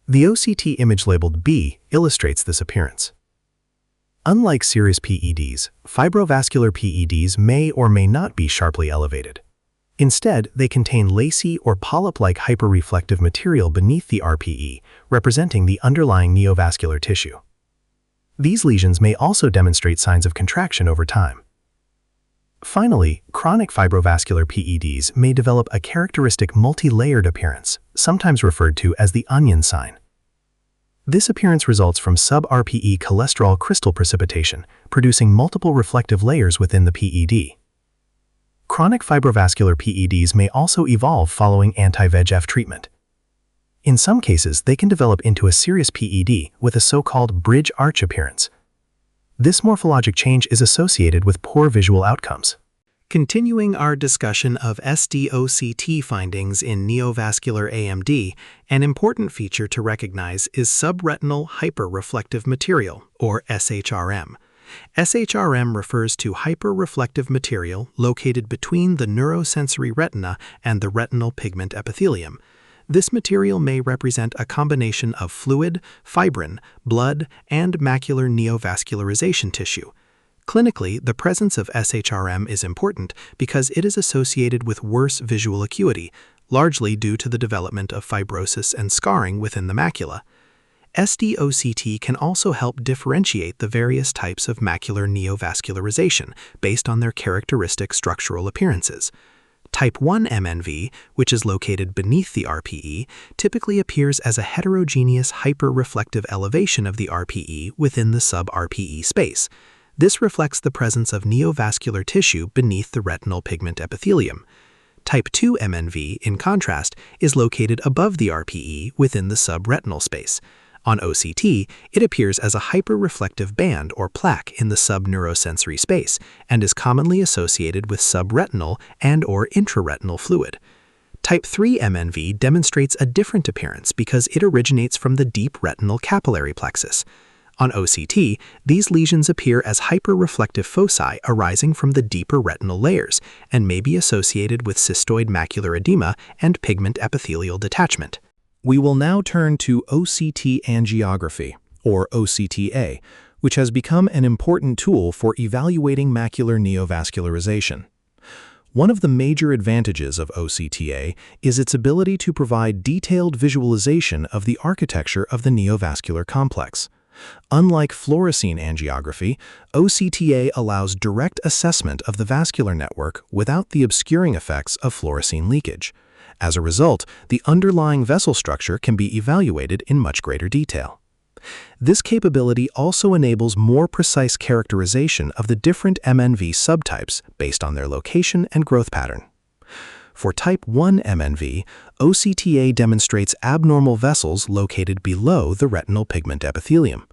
The OCT image labeled B illustrates this appearance. Unlike serous PEDs, fibrovascular PEDs may or may not be sharply elevated. Instead, they contain lacy or polyp-like hyperreflective material beneath the RPE, representing the underlying neovascular tissue. These lesions may also demonstrate signs of contraction over time. Finally, chronic fibrovascular PEDs may develop a characteristic multi-layered appearance, sometimes referred to as the onion sign. This appearance results from sub-RPE cholesterol crystal precipitation, producing multiple reflective layers within the PED. Chronic fibrovascular PEDs may also evolve following anti-VEGF treatment. In some cases, they can develop into a serous PED with a so-called bridge arch appearance. This morphologic change is associated with poor visual outcomes. Continuing our discussion of SDOCT findings in neovascular AMD, an important feature to recognize is subretinal hyperreflective material, or SHRM. SHRM refers to hyperreflective material located between the neurosensory retina and the retinal pigment epithelium. This material may represent a combination of fluid, fibrin, blood, and macular neovascularization tissue. Clinically, the presence of SHRM is important because it is associated with worse visual acuity, largely due to the development of fibrosis and scarring within the macula. SDOCT can also help differentiate the various types of macular neovascularization based on their characteristic structural appearances. Type 1 MNV, which is located beneath the RPE, typically appears as a heterogeneous hyperreflective elevation of the RPE within the sub-RPE space. This reflects the presence of neovascular tissue beneath the retinal pigment epithelium. Type 2 MNV, in contrast, is located above the RPE within the subretinal space. On OCT, it appears as a hyperreflective band or plaque in the subneurosensory space and is commonly associated with subretinal and/or intraretinal fluid. Type 3 MNV demonstrates a different appearance because it originates from the deep retinal capillary plexus. On OCT, these lesions appear as hyperreflective foci arising from the deeper retinal layers and may be associated with cystoid macular edema and pigment epithelial detachment. We will now turn to OCT angiography, or OCTA, which has become an important tool for evaluating macular neovascularization. One of the major advantages of OCTA is its ability to provide detailed visualization of the architecture of the neovascular complex. Unlike fluorescein angiography, OCTA allows direct assessment of the vascular network without the obscuring effects of fluorescein leakage. As a result, the underlying vessel structure can be evaluated in much greater detail. This capability also enables more precise characterization of the different MNV subtypes based on their location and growth pattern. For type 1 MNV, OCTA demonstrates abnormal vessels located below the retinal pigment epithelium.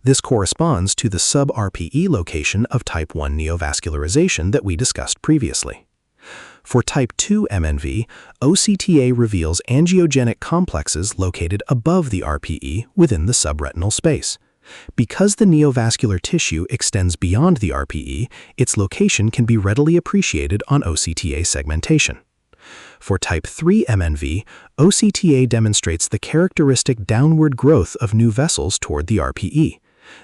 This corresponds to the sub-RPE location of type 1 neovascularization that we discussed previously. For type 2 MNV, OCTA reveals angiogenic complexes located above the RPE within the subretinal space. Because the neovascular tissue extends beyond the RPE, its location can be readily appreciated on OCTA segmentation. For type 3 MNV, OCTA demonstrates the characteristic downward growth of new vessels toward the RPE.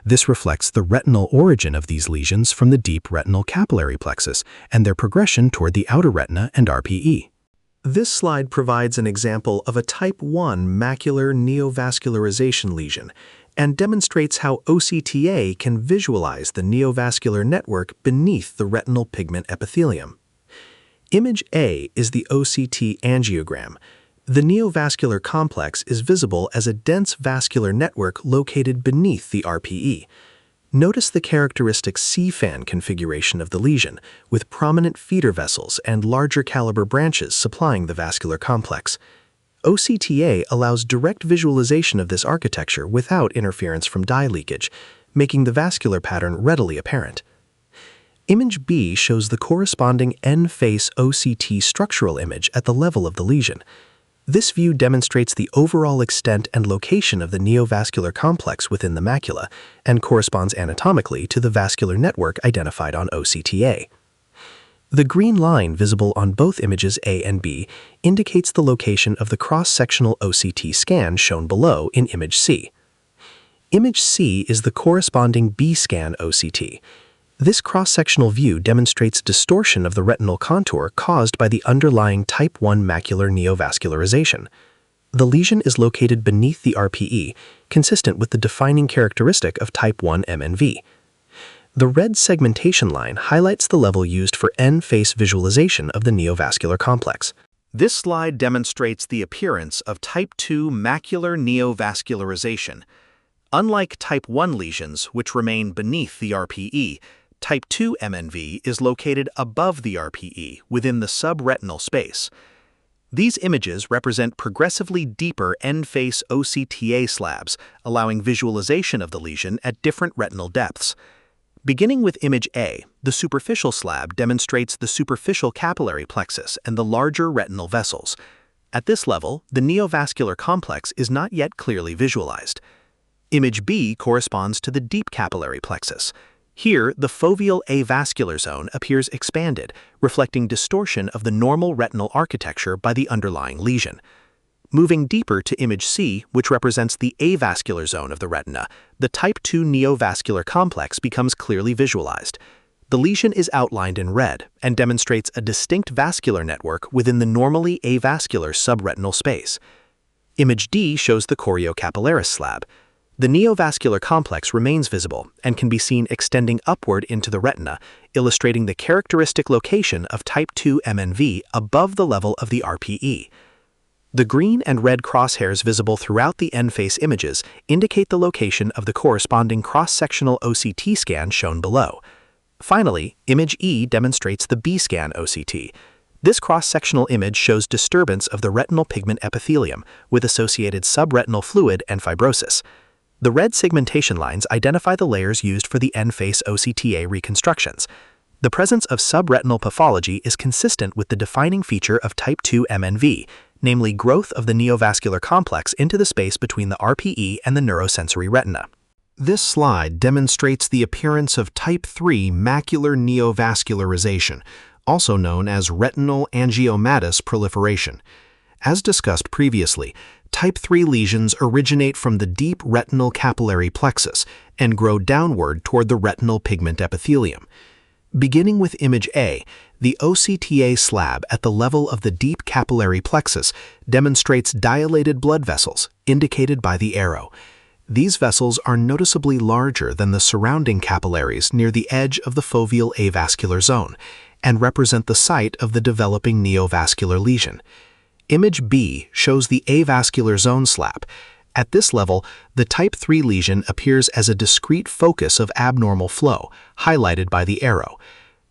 This reflects the retinal origin of these lesions from the deep retinal capillary plexus and their progression toward the outer retina and RPE. This slide provides an example of a type 1 macular neovascularization lesion and demonstrates how OCTA can visualize the neovascular network beneath the retinal pigment epithelium. Image A is the OCT angiogram. The neovascular complex is visible as a dense vascular network located beneath the RPE. Notice the characteristic C-fan configuration of the lesion, with prominent feeder vessels and larger caliber branches supplying the vascular complex. OCTA allows direct visualization of this architecture without interference from dye leakage, making the vascular pattern readily apparent. Image B shows the corresponding end-face OCT structural image at the level of the lesion. This view demonstrates the overall extent and location of the neovascular complex within the macula and corresponds anatomically to the vascular network identified on OCTA. The green line visible on both images A and B indicates the location of the cross-sectional OCT scan shown below in image C. Image C is the corresponding B-scan OCT. This cross-sectional view demonstrates distortion of the retinal contour caused by the underlying type 1 macular neovascularization. The lesion is located beneath the RPE, consistent with the defining characteristic of type 1 MNV. The red segmentation line highlights the level used for end-face visualization of the neovascular complex. This slide demonstrates the appearance of type 2 macular neovascularization. Unlike type 1 lesions, which remain beneath the RPE, type 2 MNV is located above the RPE within the subretinal space. These images represent progressively deeper end-face OCTA slabs, allowing visualization of the lesion at different retinal depths. Beginning with image A, the superficial slab demonstrates the superficial capillary plexus and the larger retinal vessels. At this level, the neovascular complex is not yet clearly visualized. Image B corresponds to the deep capillary plexus. Here, the foveal avascular zone appears expanded, reflecting distortion of the normal retinal architecture by the underlying lesion. Moving deeper to image C, which represents the avascular zone of the retina, the type 2 neovascular complex becomes clearly visualized. The lesion is outlined in red and demonstrates a distinct vascular network within the normally avascular subretinal space. Image D shows the choriocapillaris slab. The neovascular complex remains visible and can be seen extending upward into the retina, illustrating the characteristic location of type 2 MNV above the level of the RPE. The green and red crosshairs visible throughout the end-face images indicate the location of the corresponding cross-sectional OCT scan shown below. Finally, image E demonstrates the B-scan OCT. This cross-sectional image shows disturbance of the retinal pigment epithelium with associated subretinal fluid and fibrosis. The red segmentation lines identify the layers used for the end-face OCTA reconstructions. The presence of subretinal pathology is consistent with the defining feature of type 2 MNV, namely growth of the neovascular complex into the space between the RPE and the neurosensory retina. This slide demonstrates the appearance of type 3 macular neovascularization, also known as retinal angiomatous proliferation. As discussed previously, type 3 lesions originate from the deep retinal capillary plexus and grow downward toward the retinal pigment epithelium. Beginning with image A, the OCTA slab at the level of the deep capillary plexus demonstrates dilated blood vessels, indicated by the arrow. These vessels are noticeably larger than the surrounding capillaries near the edge of the foveal avascular zone and represent the site of the developing neovascular lesion. Image B shows the avascular zone slab. At this level, the type 3 lesion appears as a discrete focus of abnormal flow, highlighted by the arrow.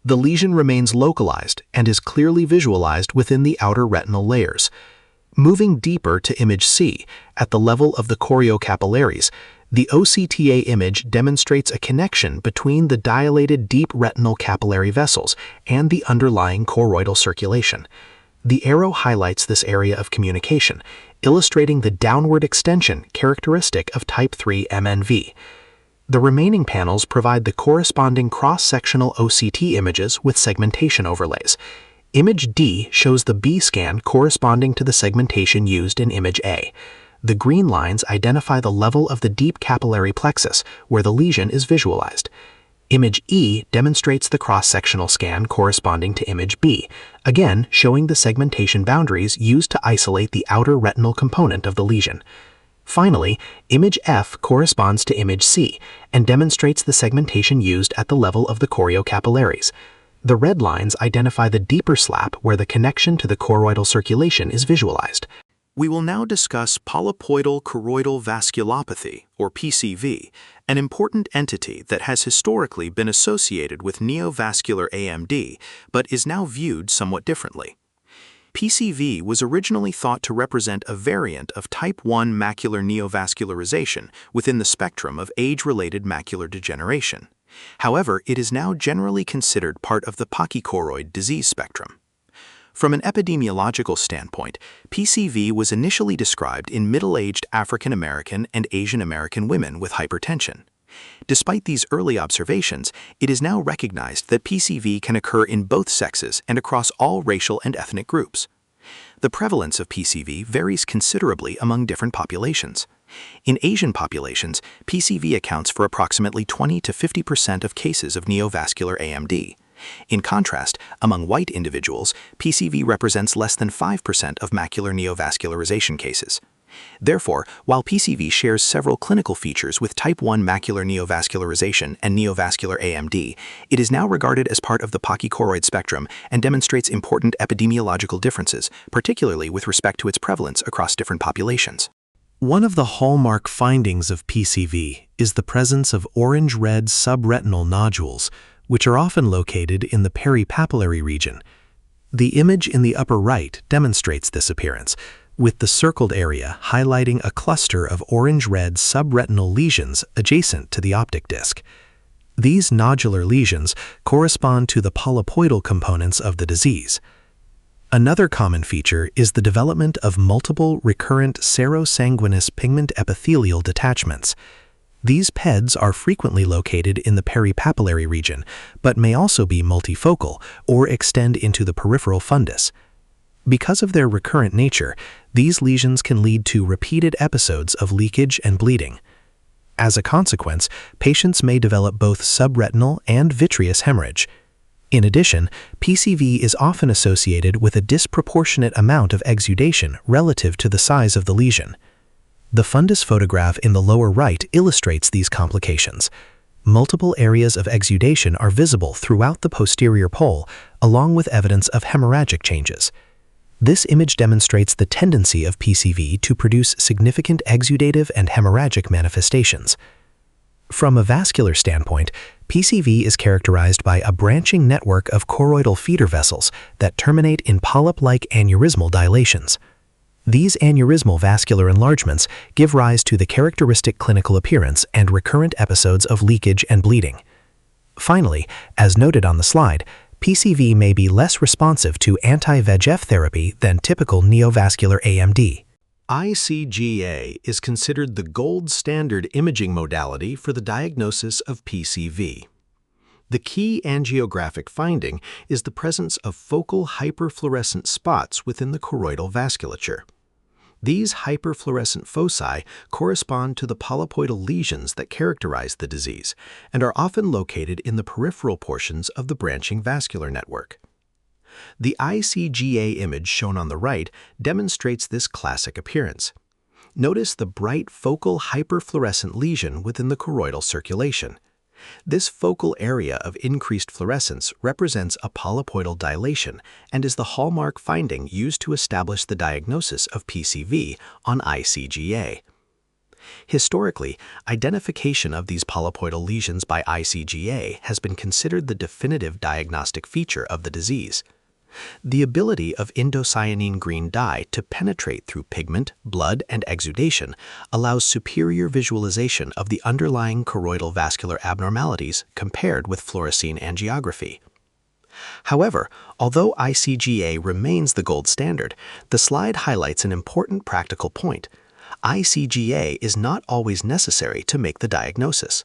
The lesion remains localized and is clearly visualized within the outer retinal layers. Moving deeper to image C, at the level of the choriocapillaries, the OCTA image demonstrates a connection between the dilated deep retinal capillary vessels and the underlying choroidal circulation. The arrow highlights this area of communication, illustrating the downward extension characteristic of type 3 MNV. The remaining panels provide the corresponding cross-sectional OCT images with segmentation overlays. Image D shows the B scan corresponding to the segmentation used in image A. The green lines identify the level of the deep capillary plexus where the lesion is visualized. Image E demonstrates the cross-sectional scan corresponding to image B, again showing the segmentation boundaries used to isolate the outer retinal component of the lesion. Finally, image F corresponds to image C and demonstrates the segmentation used at the level of the choriocapillaries. The red lines identify the deeper slap where the connection to the choroidal circulation is visualized. We will now discuss polypoidal choroidal vasculopathy, or PCV, an important entity that has historically been associated with neovascular AMD, but is now viewed somewhat differently. PCV was originally thought to represent a variant of type 1 macular neovascularization within the spectrum of age-related macular degeneration. However, it is now generally considered part of the pachychoroid disease spectrum. From an epidemiological standpoint, PCV was initially described in middle-aged African American and Asian American women with hypertension. Despite these early observations, it is now recognized that PCV can occur in both sexes and across all racial and ethnic groups. The prevalence of PCV varies considerably among different populations. In Asian populations, PCV accounts for approximately 20 to 50% of cases of neovascular AMD. In contrast, among white individuals, PCV represents less than 5% of macular neovascularization cases. Therefore, while PCV shares several clinical features with type 1 macular neovascularization and neovascular AMD, it is now regarded as part of the pachychoroid spectrum and demonstrates important epidemiological differences, particularly with respect to its prevalence across different populations. One of the hallmark findings of PCV is the presence of orange-red subretinal nodules, which are often located in the peripapillary region. The image in the upper right demonstrates this appearance, with the circled area highlighting a cluster of orange-red subretinal lesions adjacent to the optic disc. These nodular lesions correspond to the polypoidal components of the disease. Another common feature is the development of multiple recurrent serosanguinous pigment epithelial detachments. These PEDs are frequently located in the peripapillary region, but may also be multifocal or extend into the peripheral fundus. Because of their recurrent nature, these lesions can lead to repeated episodes of leakage and bleeding. As a consequence, patients may develop both subretinal and vitreous hemorrhage. In addition, PCV is often associated with a disproportionate amount of exudation relative to the size of the lesion. The fundus photograph in the lower right illustrates these complications. Multiple areas of exudation are visible throughout the posterior pole, along with evidence of hemorrhagic changes. This image demonstrates the tendency of PCV to produce significant exudative and hemorrhagic manifestations. From a vascular standpoint, PCV is characterized by a branching network of choroidal feeder vessels that terminate in polyp-like aneurysmal dilations. These aneurysmal vascular enlargements give rise to the characteristic clinical appearance and recurrent episodes of leakage and bleeding. Finally, as noted on the slide, PCV may be less responsive to anti-VEGF therapy than typical neovascular AMD. ICGA is considered the gold standard imaging modality for the diagnosis of PCV. The key angiographic finding is the presence of focal hyperfluorescent spots within the choroidal vasculature. These hyperfluorescent foci correspond to the polypoidal lesions that characterize the disease and are often located in the peripheral portions of the branching vascular network. The ICGA image shown on the right demonstrates this classic appearance. Notice the bright focal hyperfluorescent lesion within the choroidal circulation. This focal area of increased fluorescence represents a polypoidal dilation and is the hallmark finding used to establish the diagnosis of PCV on ICGA. Historically, identification of these polypoidal lesions by ICGA has been considered the definitive diagnostic feature of the disease. The ability of indocyanine green dye to penetrate through pigment, blood, and exudation allows superior visualization of the underlying choroidal vascular abnormalities compared with fluorescein angiography. However, although ICGA remains the gold standard, the slide highlights an important practical point. ICGA is not always necessary to make the diagnosis.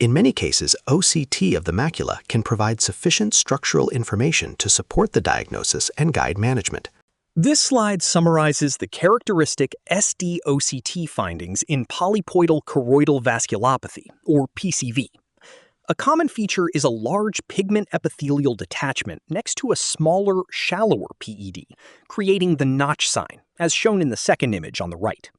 In many cases, OCT of the macula can provide sufficient structural information to support the diagnosis and guide management. This slide summarizes the characteristic SD-OCT findings in polypoidal choroidal vasculopathy, or PCV. A common feature is a large pigment epithelial detachment next to a smaller, shallower PED, creating the notch sign, as shown in the second image on the right.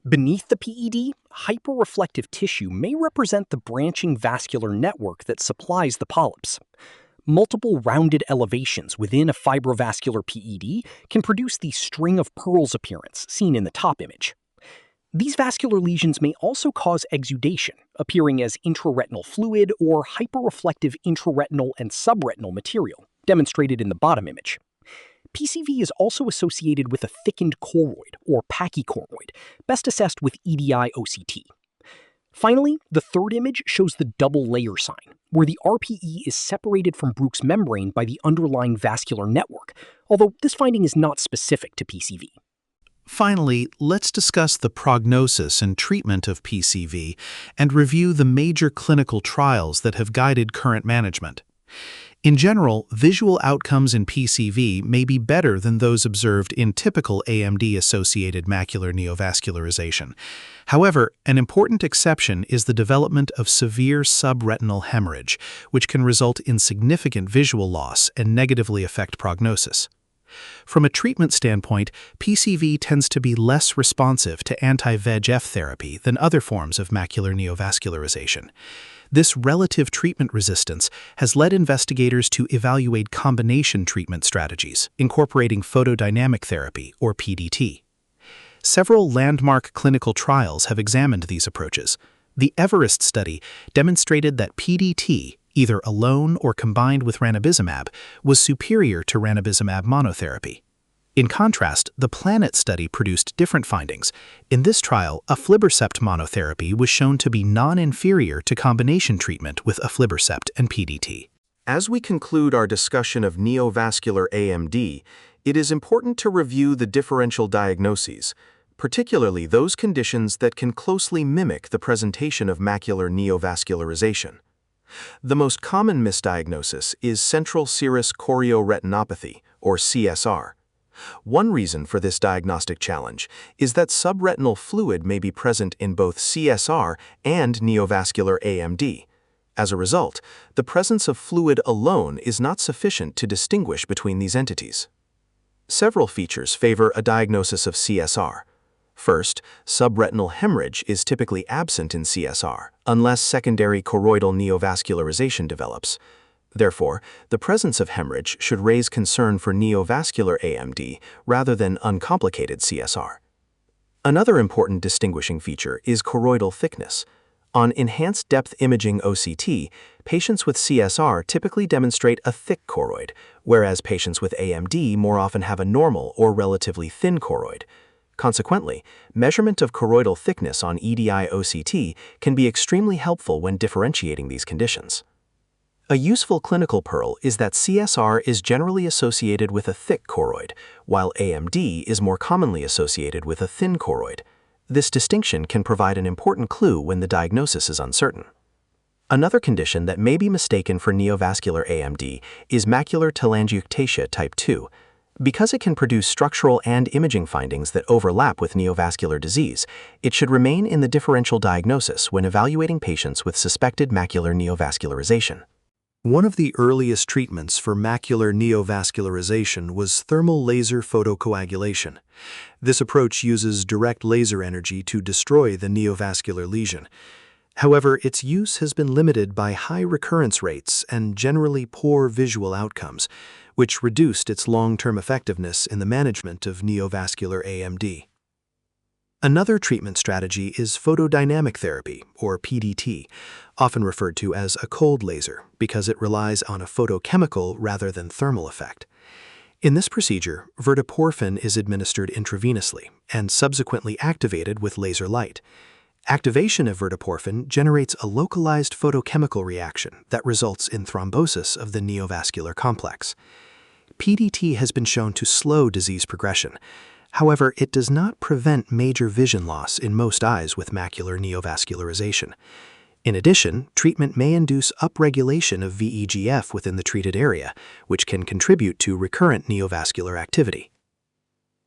Beneath the PED, hyperreflective tissue may represent the branching vascular network that supplies the polyps. Multiple rounded elevations within a fibrovascular PED can produce the string of pearls appearance seen in the top image. These vascular lesions may also cause exudation, appearing as intraretinal fluid or hyperreflective intraretinal and subretinal material, demonstrated in the bottom image. PCV is also associated with a thickened choroid, or pachychoroid, best assessed with EDI-OCT. Finally, the third image shows the double layer sign, where the RPE is separated from Bruch's membrane by the underlying vascular network, although this finding is not specific to PCV. Finally, let's discuss the prognosis and treatment of PCV and review the major clinical trials that have guided current management. In general, visual outcomes in PCV may be better than those observed in typical AMD-associated macular neovascularization. However, an important exception is the development of severe subretinal hemorrhage, which can result in significant visual loss and negatively affect prognosis. From a treatment standpoint, PCV tends to be less responsive to anti-VEGF therapy than other forms of macular neovascularization. This relative treatment resistance has led investigators to evaluate combination treatment strategies, incorporating photodynamic therapy, or PDT. Several landmark clinical trials have examined these approaches. The Everest study demonstrated that PDT, either alone or combined with ranibizumab, was superior to ranibizumab monotherapy. In contrast, the Planet study produced different findings. In this trial, aflibercept monotherapy was shown to be non-inferior to combination treatment with aflibercept and PDT. As we conclude our discussion of neovascular AMD, it is important to review the differential diagnoses, particularly those conditions that can closely mimic the presentation of macular neovascularization. The most common misdiagnosis is central serous chorioretinopathy, or CSR. One reason for this diagnostic challenge is that subretinal fluid may be present in both CSR and neovascular AMD. As a result, the presence of fluid alone is not sufficient to distinguish between these entities. Several features favor a diagnosis of CSR. First, subretinal hemorrhage is typically absent in CSR, unless secondary choroidal neovascularization develops. Therefore, the presence of hemorrhage should raise concern for neovascular AMD rather than uncomplicated CSR. Another important distinguishing feature is choroidal thickness. On enhanced depth imaging OCT, patients with CSR typically demonstrate a thick choroid, whereas patients with AMD more often have a normal or relatively thin choroid. Consequently, measurement of choroidal thickness on EDI-OCT can be extremely helpful when differentiating these conditions. A useful clinical pearl is that CSR is generally associated with a thick choroid, while AMD is more commonly associated with a thin choroid. This distinction can provide an important clue when the diagnosis is uncertain. Another condition that may be mistaken for neovascular AMD is macular telangiectasia type 2. Because it can produce structural and imaging findings that overlap with neovascular disease, it should remain in the differential diagnosis when evaluating patients with suspected macular neovascularization. One of the earliest treatments for macular neovascularization was thermal laser photocoagulation. This approach uses direct laser energy to destroy the neovascular lesion. However, its use has been limited by high recurrence rates and generally poor visual outcomes, which reduced its long-term effectiveness in the management of neovascular AMD. Another treatment strategy is photodynamic therapy, or PDT, often referred to as a cold laser because it relies on a photochemical rather than thermal effect. In this procedure, verteporfin is administered intravenously and subsequently activated with laser light. Activation of verteporfin generates a localized photochemical reaction that results in thrombosis of the neovascular complex. PDT has been shown to slow disease progression. However, it does not prevent major vision loss in most eyes with macular neovascularization. In addition, treatment may induce upregulation of VEGF within the treated area, which can contribute to recurrent neovascular activity.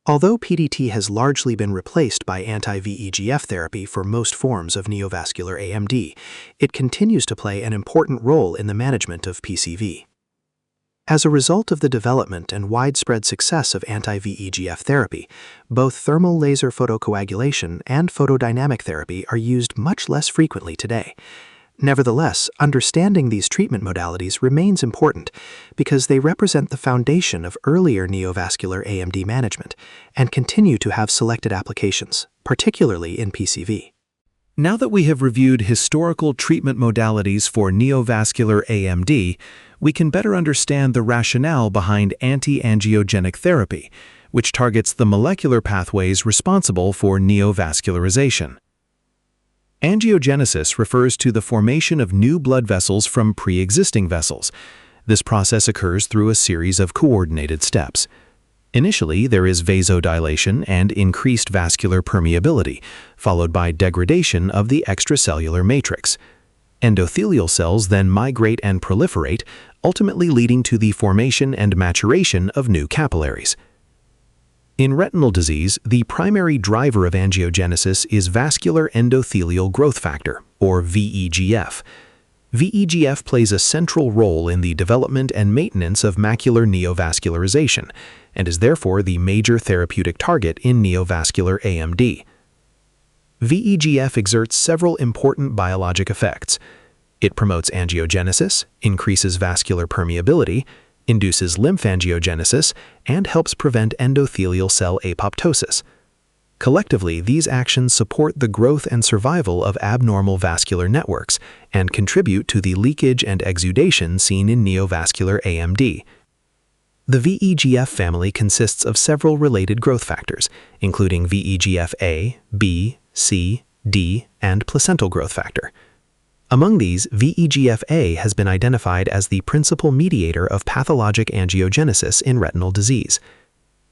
Although PDT has largely been replaced by anti-VEGF therapy for most forms of neovascular AMD, it continues to play an important role in the management of PCV. As a result of the development and widespread success of anti-VEGF therapy, both thermal laser photocoagulation and photodynamic therapy are used much less frequently today. Nevertheless, understanding these treatment modalities remains important because they represent the foundation of earlier neovascular AMD management and continue to have selected applications, particularly in PCV. Now that we have reviewed historical treatment modalities for neovascular AMD, we can better understand the rationale behind anti-angiogenic therapy, which targets the molecular pathways responsible for neovascularization. Angiogenesis refers to the formation of new blood vessels from pre-existing vessels. This process occurs through a series of coordinated steps. Initially, there is vasodilation and increased vascular permeability, followed by degradation of the extracellular matrix. Endothelial cells then migrate and proliferate, ultimately leading to the formation and maturation of new capillaries. In retinal disease, the primary driver of angiogenesis is vascular endothelial growth factor, or VEGF. VEGF plays a central role in the development and maintenance of macular neovascularization, and is therefore the major therapeutic target in neovascular AMD. VEGF exerts several important biologic effects. It promotes angiogenesis, increases vascular permeability, induces lymphangiogenesis, and helps prevent endothelial cell apoptosis. Collectively, these actions support the growth and survival of abnormal vascular networks and contribute to the leakage and exudation seen in neovascular AMD. The VEGF family consists of several related growth factors, including VEGF-A, B, C, D, and placental growth factor. Among these, VEGF-A has been identified as the principal mediator of pathologic angiogenesis in retinal disease.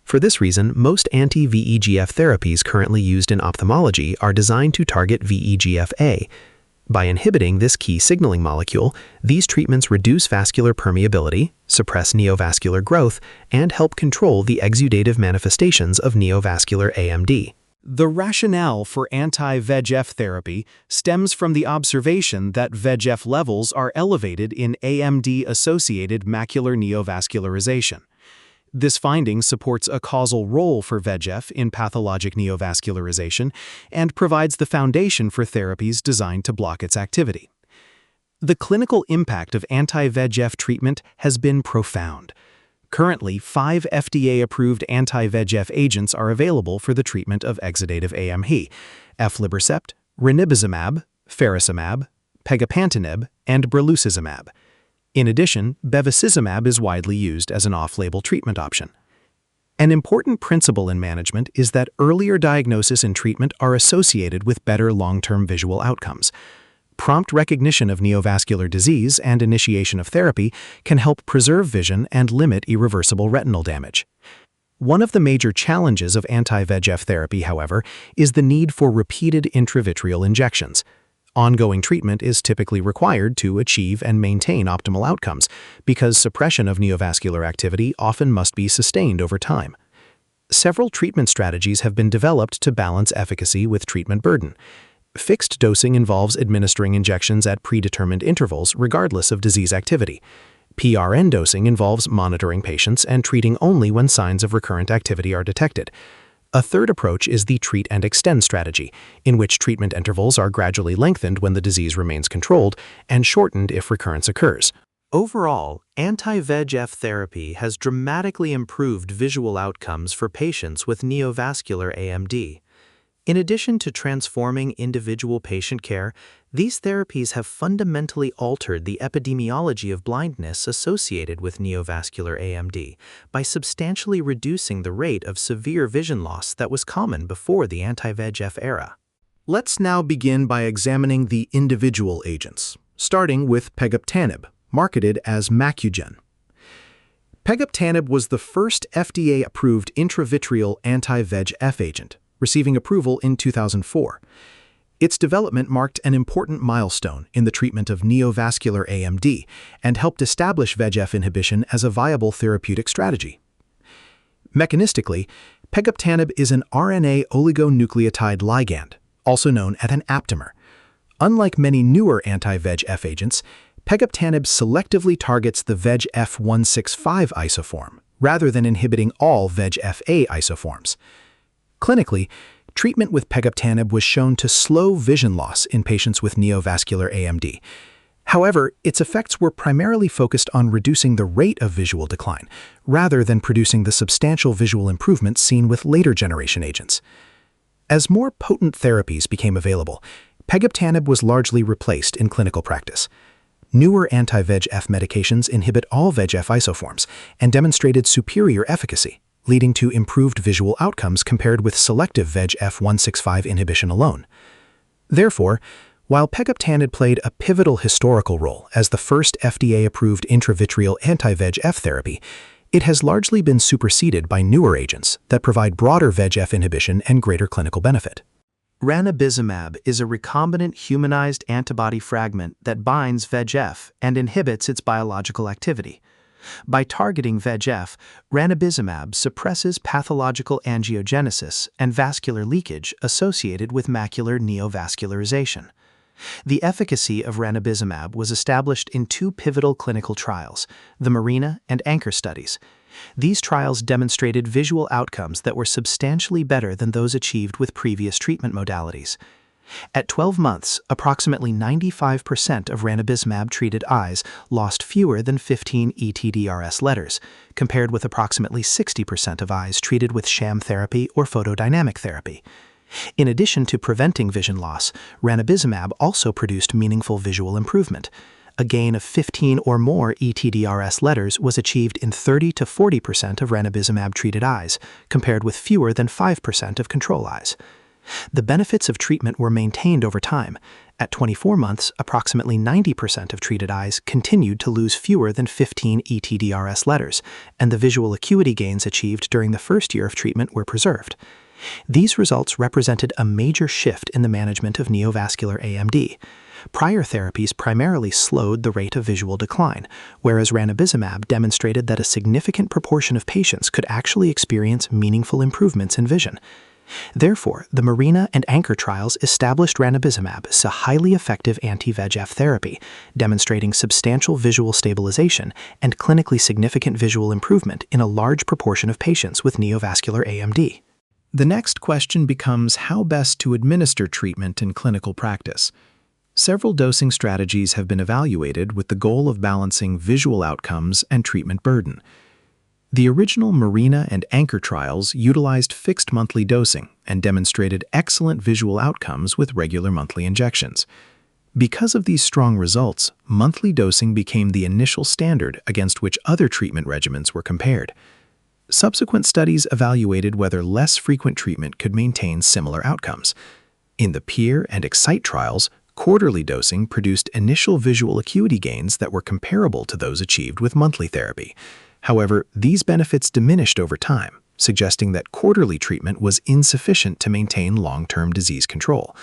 For this reason, most anti-VEGF therapies currently used in ophthalmology are designed to target VEGF-A. By inhibiting this key signaling molecule, these treatments reduce vascular permeability, suppress neovascular growth, and help control the exudative manifestations of neovascular AMD. The rationale for anti-VEGF therapy stems from the observation that VEGF levels are elevated in AMD-associated macular neovascularization. This finding supports a causal role for VEGF in pathologic neovascularization and provides the foundation for therapies designed to block its activity. The clinical impact of anti-VEGF treatment has been profound. Currently, 5 FDA-approved anti-VEGF agents are available for the treatment of exudative AMD: aflibercept, ranibizumab, faricimab, pegapantinib, and brolucizumab. In addition, bevacizumab is widely used as an off-label treatment option. An important principle in management is that earlier diagnosis and treatment are associated with better long-term visual outcomes. Prompt recognition of neovascular disease and initiation of therapy can help preserve vision and limit irreversible retinal damage. One of the major challenges of anti-VEGF therapy, however, is the need for repeated intravitreal injections. Ongoing treatment is typically required to achieve and maintain optimal outcomes because suppression of neovascular activity often must be sustained over time. Several treatment strategies have been developed to balance efficacy with treatment burden. Fixed dosing involves administering injections at predetermined intervals regardless of disease activity. PRN dosing involves monitoring patients and treating only when signs of recurrent activity are detected. A third approach is the treat and extend strategy, in which treatment intervals are gradually lengthened when the disease remains controlled and shortened if recurrence occurs. Overall, anti-VEGF therapy has dramatically improved visual outcomes for patients with neovascular AMD. In addition to transforming individual patient care, these therapies have fundamentally altered the epidemiology of blindness associated with neovascular AMD by substantially reducing the rate of severe vision loss that was common before the anti-VEGF era. Let's now begin by examining the individual agents, starting with pegaptanib, marketed as Macugen. Pegaptanib was the first FDA-approved intravitreal anti-VEGF agent, receiving approval in 2004. Its development marked an important milestone in the treatment of neovascular AMD and helped establish VEGF inhibition as a viable therapeutic strategy. Mechanistically, pegaptanib is an RNA oligonucleotide ligand, also known as an aptamer. Unlike many newer anti-VEGF agents, pegaptanib selectively targets the VEGF165 isoform, rather than inhibiting all VEGF-A isoforms. Clinically, treatment with pegaptanib was shown to slow vision loss in patients with neovascular AMD. However, its effects were primarily focused on reducing the rate of visual decline, rather than producing the substantial visual improvements seen with later generation agents. As more potent therapies became available, pegaptanib was largely replaced in clinical practice. Newer anti-VEGF medications inhibit all VEGF isoforms and demonstrated superior efficacy, leading to improved visual outcomes compared with selective VEGF165 inhibition alone. Therefore, while pegaptanib played a pivotal historical role as the first FDA-approved intravitreal anti-VEGF therapy, it has largely been superseded by newer agents that provide broader VEGF inhibition and greater clinical benefit. Ranibizumab is a recombinant humanized antibody fragment that binds VEGF and inhibits its biological activity. By targeting VEGF, ranibizumab suppresses pathological angiogenesis and vascular leakage associated with macular neovascularization. The efficacy of ranibizumab was established in two pivotal clinical trials, the Marina and Anchor studies. These trials demonstrated visual outcomes that were substantially better than those achieved with previous treatment modalities. At 12 months, approximately 95% of ranibizumab-treated eyes lost fewer than 15 ETDRS letters, compared with approximately 60% of eyes treated with sham therapy or photodynamic therapy. In addition to preventing vision loss, ranibizumab also produced meaningful visual improvement. A gain of 15 or more ETDRS letters was achieved in 30 to 40% of ranibizumab-treated eyes, compared with fewer than 5% of control eyes. The benefits of treatment were maintained over time. At 24 months, approximately 90% of treated eyes continued to lose fewer than 15 ETDRS letters, and the visual acuity gains achieved during the first year of treatment were preserved. These results represented a major shift in the management of neovascular AMD. Prior therapies primarily slowed the rate of visual decline, whereas ranibizumab demonstrated that a significant proportion of patients could actually experience meaningful improvements in vision. Therefore, the Marina and Anchor trials established ranibizumab as a highly effective anti-VEGF therapy, demonstrating substantial visual stabilization and clinically significant visual improvement in a large proportion of patients with neovascular AMD. The next question becomes how best to administer treatment in clinical practice. Several dosing strategies have been evaluated with the goal of balancing visual outcomes and treatment burden. The original Marina and Anchor trials utilized fixed monthly dosing and demonstrated excellent visual outcomes with regular monthly injections. Because of these strong results, monthly dosing became the initial standard against which other treatment regimens were compared. Subsequent studies evaluated whether less frequent treatment could maintain similar outcomes. In the PEER and EXCITE trials, quarterly dosing produced initial visual acuity gains that were comparable to those achieved with monthly therapy. However, these benefits diminished over time, suggesting that quarterly treatment was insufficient to maintain long-term disease control.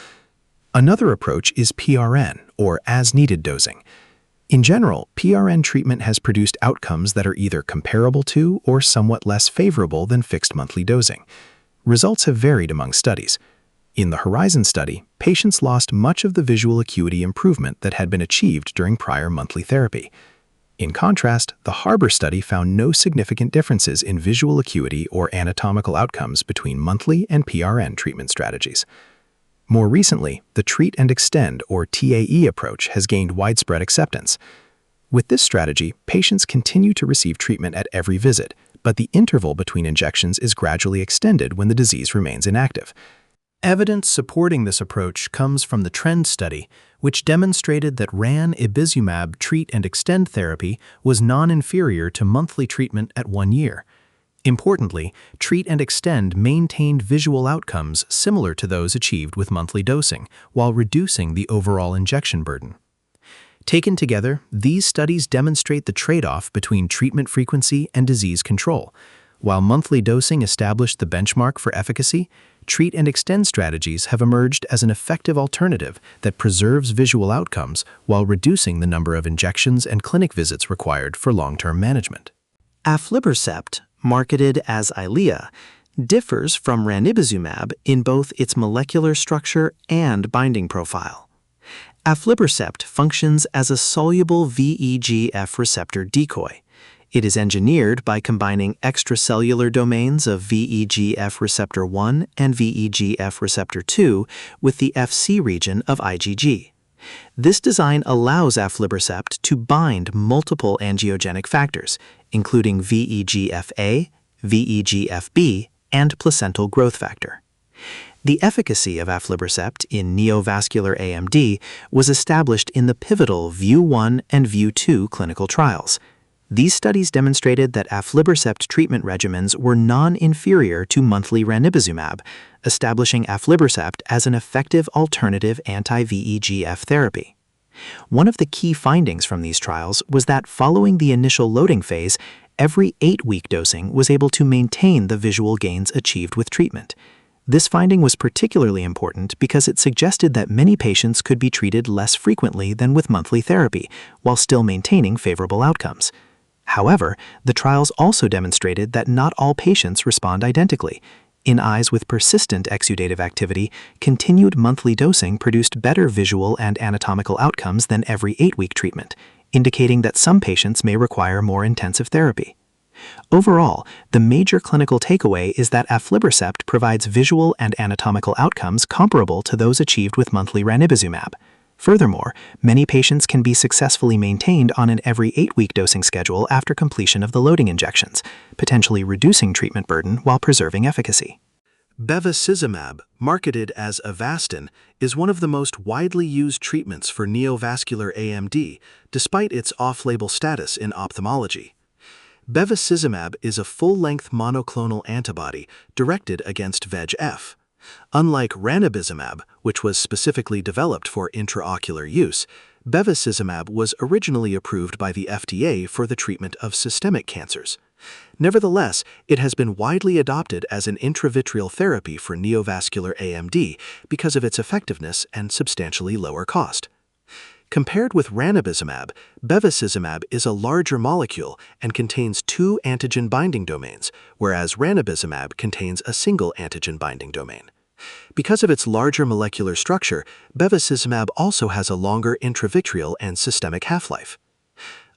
Another approach is PRN, or as-needed dosing. In general, PRN treatment has produced outcomes that are either comparable to or somewhat less favorable than fixed monthly dosing. Results have varied among studies. In the Horizon study, patients lost much of the visual acuity improvement that had been achieved during prior monthly therapy. In contrast, the Harbor study found no significant differences in visual acuity or anatomical outcomes between monthly and PRN treatment strategies. More recently, the Treat and Extend, or TAE approach, has gained widespread acceptance. With this strategy, patients continue to receive treatment at every visit, but the interval between injections is gradually extended when the disease remains inactive. Evidence supporting this approach comes from the Trend study, which demonstrated that ranibizumab Treat and Extend therapy was non-inferior to monthly treatment at 1 year. Importantly, Treat and Extend maintained visual outcomes similar to those achieved with monthly dosing, while reducing the overall injection burden. Taken together, these studies demonstrate the trade-off between treatment frequency and disease control. While monthly dosing established the benchmark for efficacy, treat and extend strategies have emerged as an effective alternative that preserves visual outcomes while reducing the number of injections and clinic visits required for long-term management. Aflibercept, marketed as Eylea, differs from ranibizumab in both its molecular structure and binding profile. Aflibercept functions as a soluble VEGF receptor decoy. It is engineered by combining extracellular domains of VEGF receptor 1 and VEGF receptor 2 with the Fc region of IgG. This design allows aflibercept to bind multiple angiogenic factors, including VEGF-A, VEGF-B, and placental growth factor. The efficacy of aflibercept in neovascular AMD was established in the pivotal VIEW-1 and VIEW-2 clinical trials. These studies demonstrated that aflibercept treatment regimens were non-inferior to monthly ranibizumab, establishing aflibercept as an effective alternative anti-VEGF therapy. One of the key findings from these trials was that following the initial loading phase, every 8-week dosing was able to maintain the visual gains achieved with treatment. This finding was particularly important because it suggested that many patients could be treated less frequently than with monthly therapy, while still maintaining favorable outcomes. However, the trials also demonstrated that not all patients respond identically. In eyes with persistent exudative activity, continued monthly dosing produced better visual and anatomical outcomes than every 8-week treatment, indicating that some patients may require more intensive therapy. Overall, the major clinical takeaway is that aflibercept provides visual and anatomical outcomes comparable to those achieved with monthly ranibizumab. Furthermore, many patients can be successfully maintained on an every 8-week dosing schedule after completion of the loading injections, potentially reducing treatment burden while preserving efficacy. Bevacizumab, marketed as Avastin, is one of the most widely used treatments for neovascular AMD, despite its off-label status in ophthalmology. Bevacizumab is a full-length monoclonal antibody directed against VEGF. Unlike ranibizumab, which was specifically developed for intraocular use, bevacizumab was originally approved by the FDA for the treatment of systemic cancers. Nevertheless, it has been widely adopted as an intravitreal therapy for neovascular AMD because of its effectiveness and substantially lower cost. Compared with ranibizumab, bevacizumab is a larger molecule and contains 2 antigen binding domains, whereas ranibizumab contains a single antigen binding domain. Because of its larger molecular structure, bevacizumab also has a longer intravitreal and systemic half-life.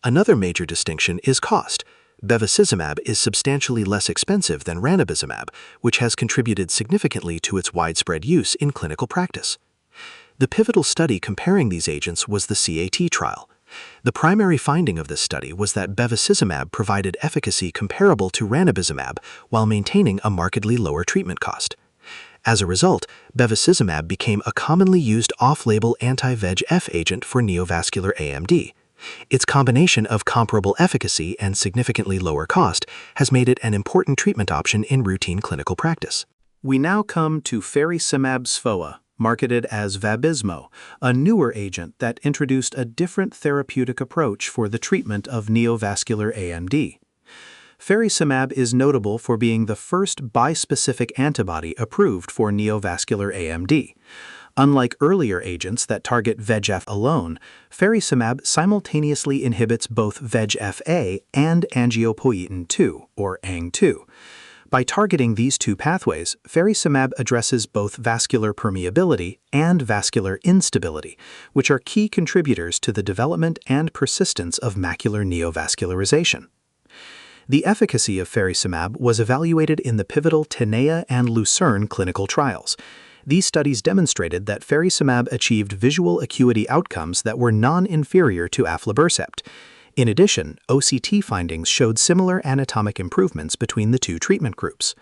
Another major distinction is cost. Bevacizumab is substantially less expensive than ranibizumab, which has contributed significantly to its widespread use in clinical practice. The pivotal study comparing these agents was the CAT trial. The primary finding of this study was that bevacizumab provided efficacy comparable to ranibizumab while maintaining a markedly lower treatment cost. As a result, bevacizumab became a commonly used off-label anti-VEGF agent for neovascular AMD. Its combination of comparable efficacy and significantly lower cost has made it an important treatment option in routine clinical practice. We now come to faricimab SVOA, marketed as Vabysmo, a newer agent that introduced a different therapeutic approach for the treatment of neovascular AMD. Faricimab is notable for being the first bispecific antibody approved for neovascular AMD. Unlike earlier agents that target VEGF alone, faricimab simultaneously inhibits both VEGF-A and angiopoietin-2, or ANG2. By targeting these two pathways, faricimab addresses both vascular permeability and vascular instability, which are key contributors to the development and persistence of macular neovascularization. The efficacy of faricimab was evaluated in the pivotal Tenea and Lucerne clinical trials. These studies demonstrated that faricimab achieved visual acuity outcomes that were non-inferior to aflibercept. In addition, OCT findings showed similar anatomic improvements between the two treatment groups.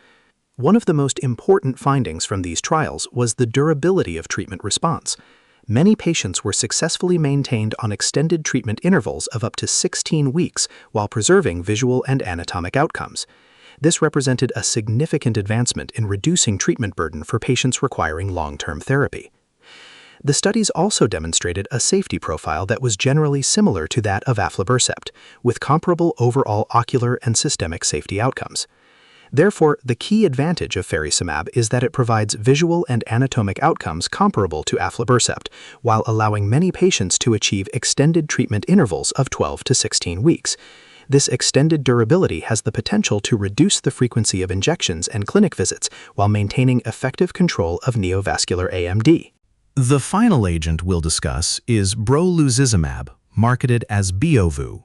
One of the most important findings from these trials was the durability of treatment response. Many patients were successfully maintained on extended treatment intervals of up to 16 weeks while preserving visual and anatomic outcomes. This represented a significant advancement in reducing treatment burden for patients requiring long-term therapy. The studies also demonstrated a safety profile that was generally similar to that of aflibercept, with comparable overall ocular and systemic safety outcomes. Therefore, the key advantage of faricimab is that it provides visual and anatomic outcomes comparable to aflibercept, while allowing many patients to achieve extended treatment intervals of 12 to 16 weeks. This extended durability has the potential to reduce the frequency of injections and clinic visits while maintaining effective control of neovascular AMD. The final agent we'll discuss is brolucizumab, marketed as Beovu.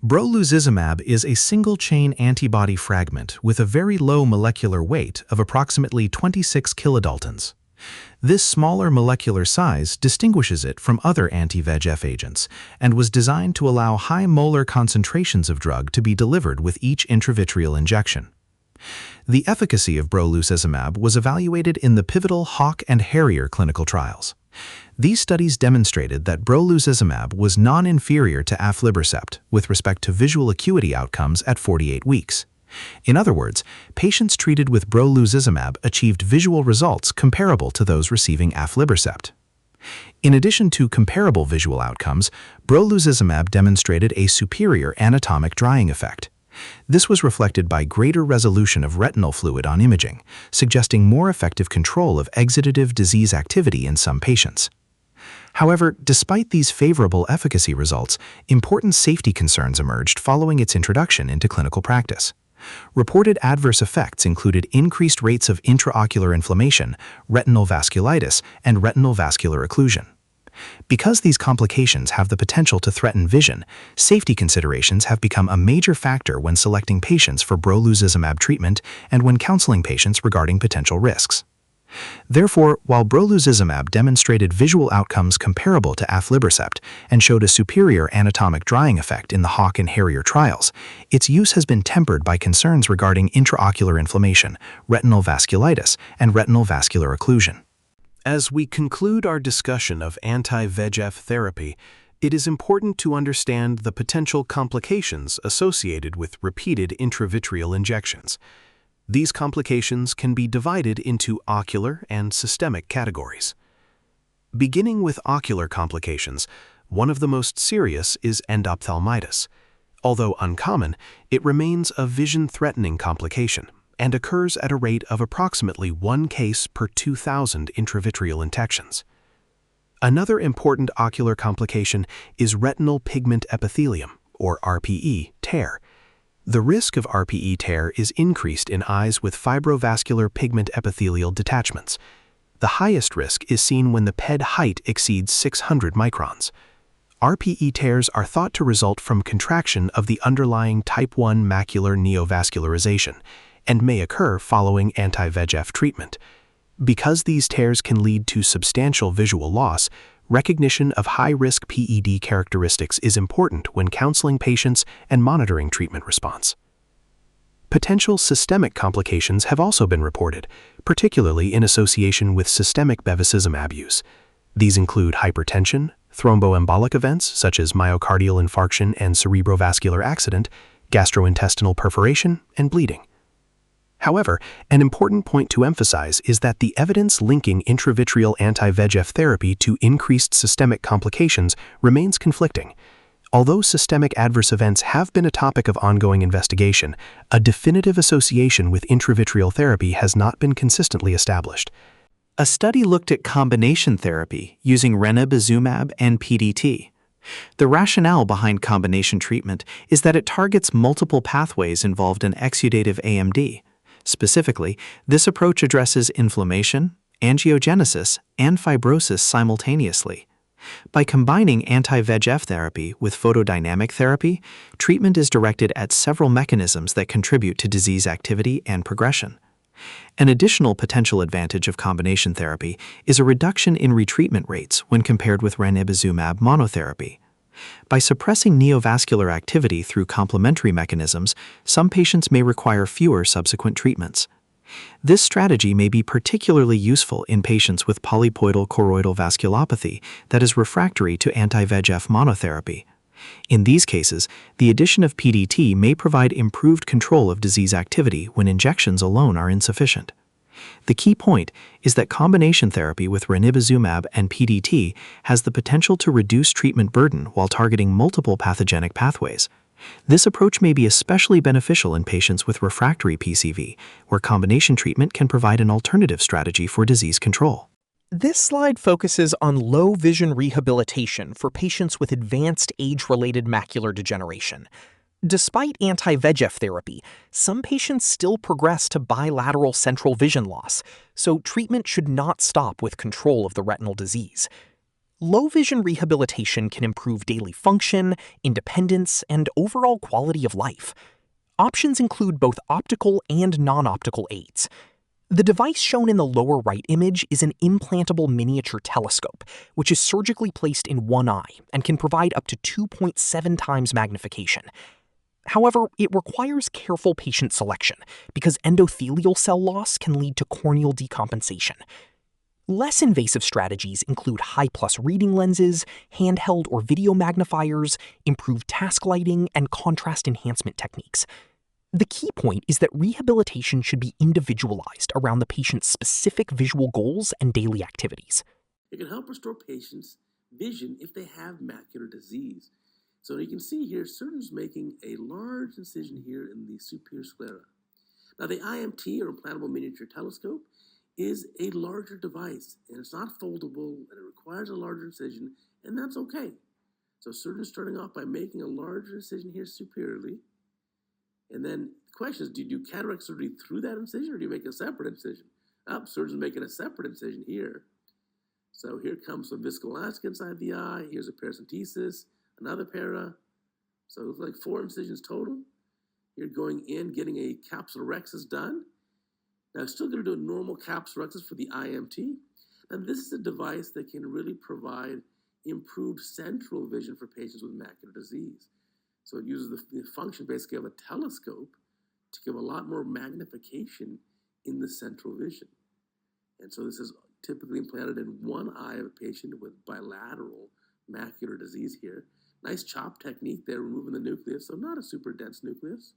Brolucizumab is a single-chain antibody fragment with a very low molecular weight of approximately 26 kilodaltons. This smaller molecular size distinguishes it from other anti-VEGF agents and was designed to allow high molar concentrations of drug to be delivered with each intravitreal injection. The efficacy of brolucizumab was evaluated in the pivotal Hawk and Harrier clinical trials. These studies demonstrated that brolucizumab was non-inferior to aflibercept with respect to visual acuity outcomes at 48 weeks. In other words, patients treated with brolucizumab achieved visual results comparable to those receiving aflibercept. In addition to comparable visual outcomes, brolucizumab demonstrated a superior anatomic drying effect. This was reflected by greater resolution of retinal fluid on imaging, suggesting more effective control of exudative disease activity in some patients. However, despite these favorable efficacy results, important safety concerns emerged following its introduction into clinical practice. Reported adverse effects included increased rates of intraocular inflammation, retinal vasculitis, and retinal vascular occlusion. Because these complications have the potential to threaten vision, safety considerations have become a major factor when selecting patients for brolucizumab treatment and when counseling patients regarding potential risks. Therefore, while brolucizumab demonstrated visual outcomes comparable to aflibercept and showed a superior anatomic drying effect in the Hawk and Harrier trials, its use has been tempered by concerns regarding intraocular inflammation, retinal vasculitis, and retinal vascular occlusion. As we conclude our discussion of anti-VEGF therapy, it is important to understand the potential complications associated with repeated intravitreal injections. These complications can be divided into ocular and systemic categories. Beginning with ocular complications, one of the most serious is endophthalmitis. Although uncommon, it remains a vision-threatening complication and occurs at a rate of approximately 1 case per 2,000 intravitreal injections. Another important ocular complication is retinal pigment epithelium, or RPE, tear. The risk of RPE tear is increased in eyes with fibrovascular pigment epithelial detachments. The highest risk is seen when the PED height exceeds 600 microns. RPE tears are thought to result from contraction of the underlying type 1 macular neovascularization and may occur following anti-VEGF treatment. Because these tears can lead to substantial visual loss, recognition of high-risk PED characteristics is important when counseling patients and monitoring treatment response. Potential systemic complications have also been reported, particularly in association with systemic bevacizumab use. These include hypertension, thromboembolic events such as myocardial infarction and cerebrovascular accident, gastrointestinal perforation, and bleeding. However, an important point to emphasize is that the evidence linking intravitreal anti-VEGF therapy to increased systemic complications remains conflicting. Although systemic adverse events have been a topic of ongoing investigation, a definitive association with intravitreal therapy has not been consistently established. A study looked at combination therapy using ranibizumab and PDT. The rationale behind combination treatment is that it targets multiple pathways involved in exudative AMD. Specifically, this approach addresses inflammation, angiogenesis, and fibrosis simultaneously. By combining anti-VEGF therapy with photodynamic therapy, treatment is directed at several mechanisms that contribute to disease activity and progression. An additional potential advantage of combination therapy is a reduction in retreatment rates when compared with ranibizumab monotherapy. By suppressing neovascular activity through complementary mechanisms, some patients may require fewer subsequent treatments. This strategy may be particularly useful in patients with polypoidal choroidal vasculopathy that is refractory to anti-VEGF monotherapy. In these cases, the addition of PDT may provide improved control of disease activity when injections alone are insufficient. The key point is that combination therapy with ranibizumab and PDT has the potential to reduce treatment burden while targeting multiple pathogenic pathways. This approach may be especially beneficial in patients with refractory PCV, where combination treatment can provide an alternative strategy for disease control. This slide focuses on low vision rehabilitation for patients with advanced age-related macular degeneration. Despite anti-VEGF therapy, some patients still progress to bilateral central vision loss, so treatment should not stop with control of the retinal disease. Low vision rehabilitation can improve daily function, independence, and overall quality of life. Options include both optical and non-optical aids. The device shown in the lower right image is an implantable miniature telescope, which is surgically placed in one eye and can provide up to 2.7 times magnification. However, it requires careful patient selection because endothelial cell loss can lead to corneal decompensation. Less invasive strategies include high-plus reading lenses, handheld or video magnifiers, improved task lighting, and contrast enhancement techniques. The key point is that rehabilitation should be individualized around the patient's specific visual goals and daily activities. It can help restore patients' vision if they have macular disease. So you can see here, surgeons making a large incision here in the superior sclera. Now the IMT, or implantable miniature telescope, is a larger device, and it's not foldable, and it requires a larger incision, and that's okay. So surgeons starting off by making a larger incision here superiorly, and then the question is, do you do cataract surgery through that incision, or do you make a separate incision? Surgeons making a separate incision here. So here comes some viscoelastic inside the eye, here's a paracentesis, another para. So it's like 4 incisions total. You're going in, getting a capsulorhexis done. Now, I'm still going to do a normal capsulorhexis for the IMT. And this is a device that can really provide improved central vision for patients with macular disease. So it uses the function basically of a telescope to give a lot more magnification in the central vision. And so this is typically implanted in one eye of a patient with bilateral macular disease here. Nice chop technique there, removing the nucleus, so not a super dense nucleus.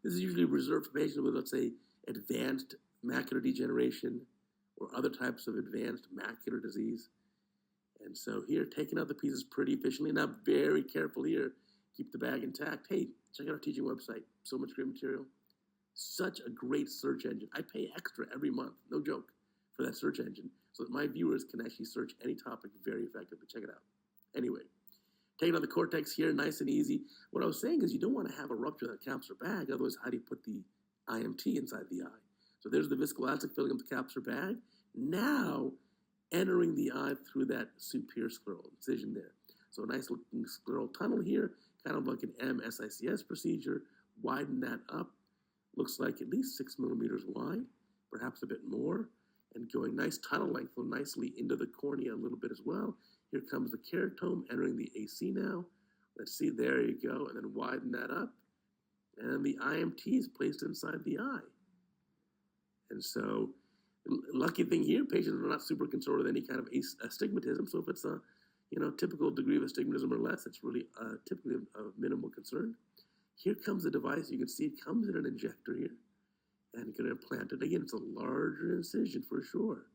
This is usually reserved for patients with, let's say, advanced macular degeneration or other types of advanced macular disease. And so here, taking out the pieces pretty efficiently. Now, very careful here, keep the bag intact. Hey, check out our teaching website. So much great material. Such a great search engine. I pay extra every month, no joke, for that search engine, so that my viewers can actually search any topic very effectively. Check it out. Anyway, taking out the cortex here, nice and easy. What I was saying is you don't want to have a rupture of that capsular bag, otherwise how do you put the IMT inside the eye? So there's the viscoelastic filling up the capsular bag. Now, entering the eye through that superior scleral incision there. So a nice looking scleral tunnel here, kind of like an MSICS procedure. Widen that up. Looks like at least 6 millimeters wide, perhaps a bit more. And going nice tunnel length, so nicely into the cornea a little bit as well. Here comes the keratome entering the AC now. Let's see, there you go. And then widen that up. And the IMT is placed inside the eye. And so, lucky thing here, patients are not super concerned with any kind of astigmatism. So if it's a typical degree of astigmatism or less, it's really typically of minimal concern. Here comes the device. You can see it comes in an injector here. And you're going to implant it. Again, it's a larger incision for sure.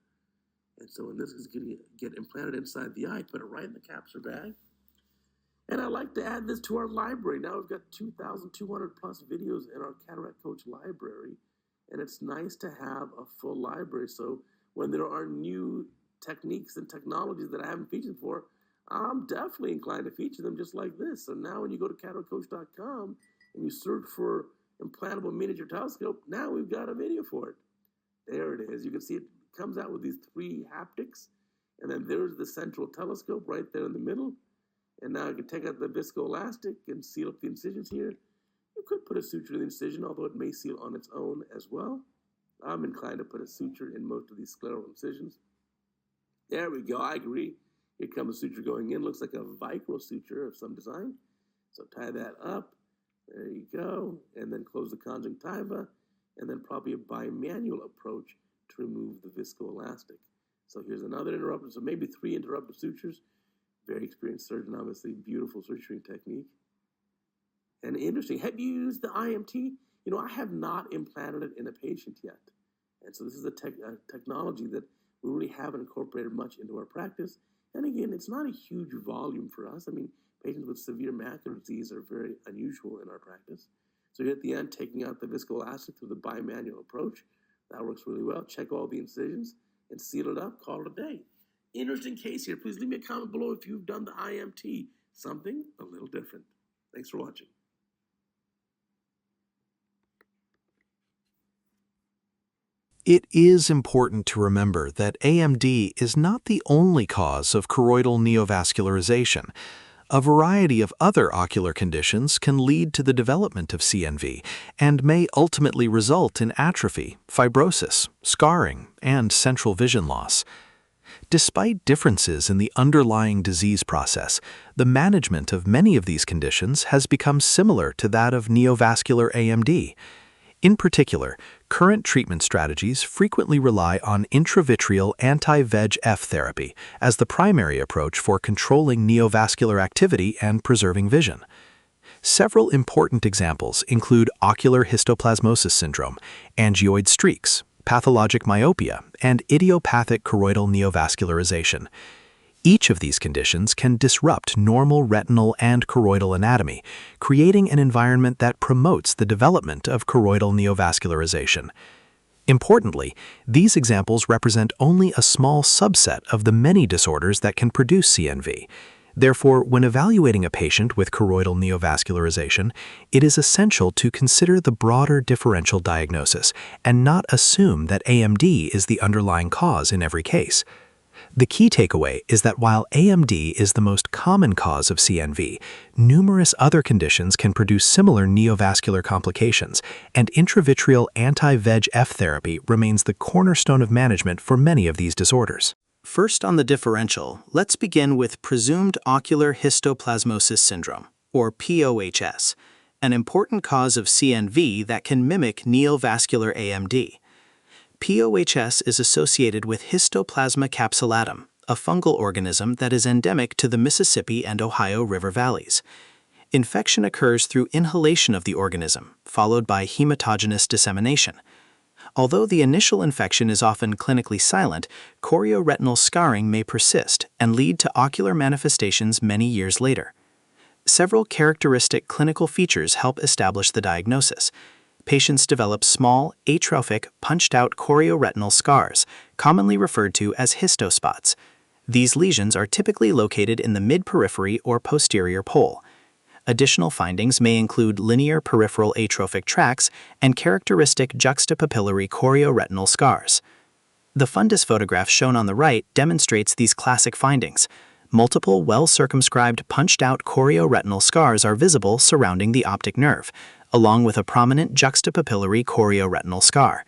And so when this is going to get implanted inside the eye, put it right in the capsular bag. And I'd like to add this to our library. Now we've got 2,200 plus videos in our Cataract Coach library. And it's nice to have a full library. So when there are new techniques and technologies that I haven't featured before, I'm definitely inclined to feature them just like this. So now when you go to cataractcoach.com and you search for implantable miniature telescope, now we've got a video for it. There it is. You can see it comes out with these 3 haptics, and then there's the central telescope right there in the middle. And now you can take out the viscoelastic and seal up the incisions here. You could put a suture in the incision, although it may seal on its own as well. I'm inclined to put a suture in most of these scleral incisions. There we go, I agree. Here comes the suture going in. Looks like a vicro suture of some design. So tie that up. There you go. And then close the conjunctiva. And then probably a bimanual approach to remove the viscoelastic. So here's another interrupter. So maybe 3 interruptive sutures. Very experienced surgeon, obviously. Beautiful suturing technique. And interesting, have you used the IMT? I have not implanted it in a patient yet. And so this is a technology that we really haven't incorporated much into our practice. And again, it's not a huge volume for us. I mean, Patients with severe macular disease are very unusual in our practice. So here at the end, taking out the viscoelastic through the bimanual approach. That works really well. Check all the incisions and seal it up, call it a day. Interesting case here. Please leave me a comment below if you've done the IMT. Something a little different. Thanks for watching. It is important to remember that AMD is not the only cause of choroidal neovascularization. A variety of other ocular conditions can lead to the development of CNV and may ultimately result in atrophy, fibrosis, scarring, and central vision loss. Despite differences in the underlying disease process, the management of many of these conditions has become similar to that of neovascular AMD. In particular, current treatment strategies frequently rely on intravitreal anti-VEGF therapy as the primary approach for controlling neovascular activity and preserving vision. Several important examples include ocular histoplasmosis syndrome, angioid streaks, pathologic myopia, and idiopathic choroidal neovascularization. Each of these conditions can disrupt normal retinal and choroidal anatomy, creating an environment that promotes the development of choroidal neovascularization. Importantly, these examples represent only a small subset of the many disorders that can produce CNV. Therefore, when evaluating a patient with choroidal neovascularization, it is essential to consider the broader differential diagnosis and not assume that AMD is the underlying cause in every case. The key takeaway is that while AMD is the most common cause of CNV, numerous other conditions can produce similar neovascular complications, and intravitreal anti-VEGF therapy remains the cornerstone of management for many of these disorders. First on the differential, let's begin with presumed ocular histoplasmosis syndrome, or POHS, an important cause of CNV that can mimic neovascular AMD. POHS is associated with Histoplasma capsulatum, a fungal organism that is endemic to the Mississippi and Ohio River valleys. Infection occurs through inhalation of the organism, followed by hematogenous dissemination. Although the initial infection is often clinically silent, chorioretinal scarring may persist and lead to ocular manifestations many years later. Several characteristic clinical features help establish the diagnosis. Patients develop small, atrophic, punched-out chorioretinal scars, commonly referred to as histospots. These lesions are typically located in the mid-periphery or posterior pole. Additional findings may include linear peripheral atrophic tracts and characteristic juxtapapillary chorioretinal scars. The fundus photograph shown on the right demonstrates these classic findings. Multiple well-circumscribed punched-out chorioretinal scars are visible surrounding the optic nerve, along with a prominent juxtapapillary chorioretinal scar.